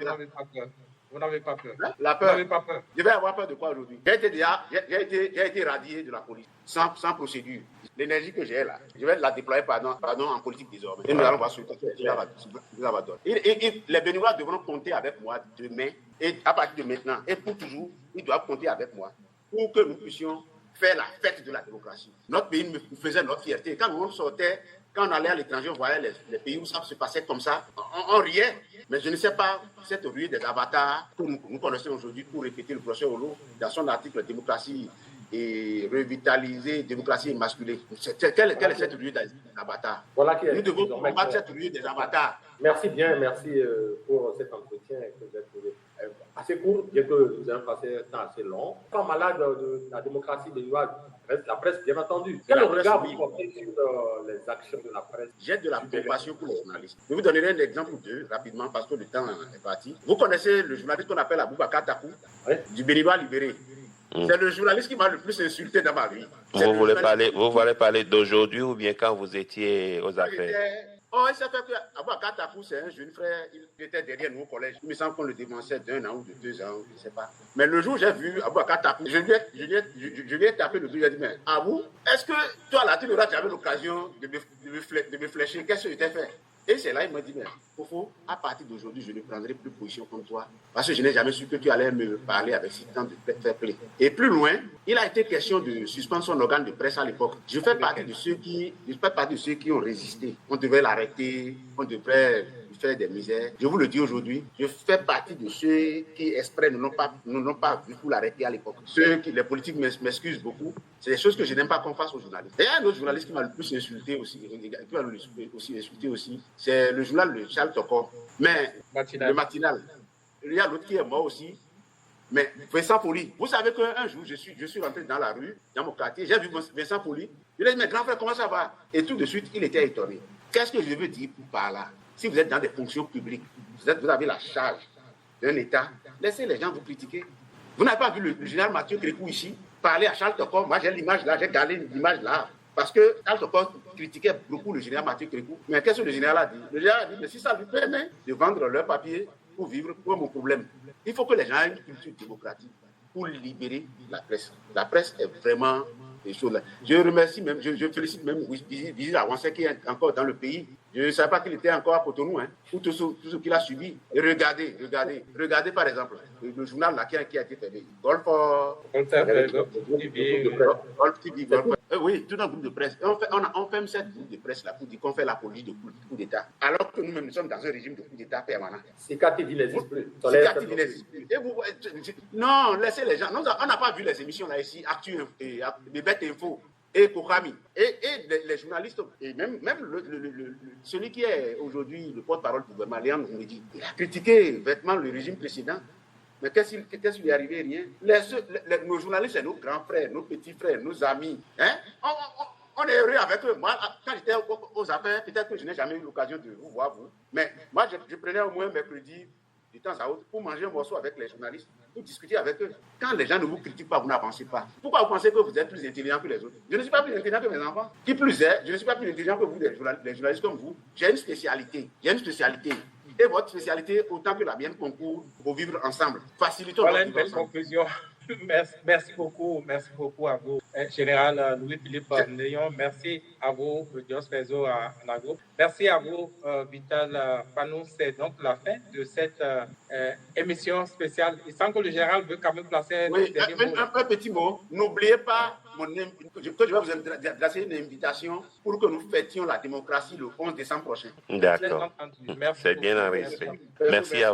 vous n'avez pas peur. La peur. Vous n'avez pas peur. Je vais avoir peur de quoi aujourd'hui? J'ai été radié de la police, sans procédure. L'énergie que j'ai là, je vais la déployer en politique désormais. Et nous allons voir ce que ça va donner. Les Béninois devront compter avec moi demain, et à partir de maintenant, et pour toujours, ils doivent compter avec moi pour que nous puissions faire la fête de la démocratie. Notre pays nous faisait notre fierté. Quand on sortait, quand on allait à l'étranger, on voyait les pays où ça se passait comme ça, on riait. Mais je ne sais pas cette ruée des avatars que nous connaissons aujourd'hui pour répéter le professeur Olo dans son article Démocratie et revitaliser, démocratie émasculée. Quelle est cette ruée des avatars? Voilà nous devons combattre cette ruée des avatars. Merci pour cet entretien que vous avez trouvé assez court, bien que vous avez passé un temps assez long. Pas malade de la démocratie béninoise, la presse, bien entendu. Quel regard vous portez sur les actions de la presse? J'ai de la compassion pour les journalistes. Je vous donnerai un exemple ou deux rapidement parce que le temps est parti. Vous connaissez le journaliste qu'on appelle Aboubacar Takou, du Béninois libéré. C'est le journaliste qui m'a le plus insulté dans ma vie. Vous voulez parler d'aujourd'hui ou bien quand vous étiez aux affaires? Il s'est fait que Aboubacar Takou, c'est un jeune frère, il était derrière nous au collège. Il me semble qu'on le dénonçait d'1 an ou de 2 ans, je ne sais pas. Mais le jour où j'ai vu Aboubacar Takou, je lui ai tapé le dos, je lui ai dit, mais Abou, est-ce que toi là, tu n'auras jamais l'occasion de me flécher? Qu'est-ce que je t'ai fait? Et c'est là, il m'a dit, mais Fofo, à partir d'aujourd'hui, je ne prendrai plus position comme toi. Parce que je n'ai jamais su que tu allais me parler avec si tant de fair play. Et plus loin, il a été question de suspendre son organe de presse à l'époque. Je fais partie de ceux qui ont résisté. On devait l'arrêter, on devrait lui faire des misères. Je vous le dis aujourd'hui, je fais partie de ceux qui exprès ne l'ont pas vu pour l'arrêter à l'époque. Les politiques m'excusent beaucoup. C'est des choses que je n'aime pas qu'on fasse aux journalistes. Et il y a un autre journaliste qui m'a le plus insulté aussi, c'est le journal de Charles Tokor. Mais le matinal. Il y a l'autre qui est mort aussi. Mais Vincent Poli, vous savez qu'un jour, je suis rentré dans la rue, dans mon quartier, j'ai vu Vincent Poli. Il a dit, mais grand frère, comment ça va? Et tout de suite, il était étonné. Qu'est-ce que je veux dire par là? Si vous êtes dans des fonctions publiques, vous avez la charge d'un État, laissez les gens vous critiquer. Vous n'avez pas vu le général Mathieu Crécou ici parler à Charles Tokor? Moi, j'ai l'image là, j'ai gardé l'image là. Parce que Charles Tokor critiquait beaucoup le général Mathieu Crécou. Mais qu'est-ce que le général a dit? Le général a dit, mais si ça lui permet de vendre leur papier pour vivre, pour mon problème. Il faut que les gens aient une culture démocratique pour libérer la presse. La presse est vraiment des choses là. Je remercie même, je félicite même Dizzy Lavancet qui est encore dans le pays. Je ne savais pas qu'il était encore à Cotonou, hein, pour tout ce qu'il a subi. Et regardez par exemple le journal là, qui a été fait. Golf TV. Oui, tout un groupe de presse. On ferme cette groupe de presse là pour dire qu'on fait l'apologie de coup d'État. Alors que nous-mêmes, nous sommes dans un régime de coup d'État permanent. Sika TV n'existe plus. Sika TV n'existe plus. Non, laissez les gens. On n'a pas vu les émissions là ici, Actu et Bébête Info. Et Kokami, et les journalistes, et même celui qui est aujourd'hui le porte-parole du gouvernement, Léon Oumedi, il a critiqué vêtement le régime précédent. Mais qu'est-ce qui lui est arrivé? Rien. Nos journalistes, c'est nos grands frères, nos petits frères, nos amis. Hein? On est heureux avec eux. Moi, quand j'étais aux affaires, peut-être que je n'ai jamais eu l'occasion de vous voir, vous. Mais moi, je prenais au moins mercredi, de temps à autre, pour manger un morceau avec les journalistes, pour discuter avec eux. Quand les gens ne vous critiquent pas, vous n'avancez pas. Pourquoi vous pensez que vous êtes plus intelligent que les autres? Je ne suis pas plus intelligent que mes enfants. Qui plus est, je ne suis pas plus intelligent que vous, les journalistes comme vous. J'ai une spécialité. Et votre spécialité, autant que la mienne, concourt pour vivre ensemble. Facilitons voilà une belle conclusion. Merci beaucoup à vous, Général Louis-Philippe Néon. Merci à vous, Dios Rezo Anago. Merci à vous, Vital Panou. C'est donc la fin de cette émission spéciale. Il semble que le général veut quand même placer un petit mot. N'oubliez pas que je vais vous adresser une invitation pour que nous fêtions la démocratie le 11 décembre prochain. D'accord. C'est bien enregistré. Merci à vous.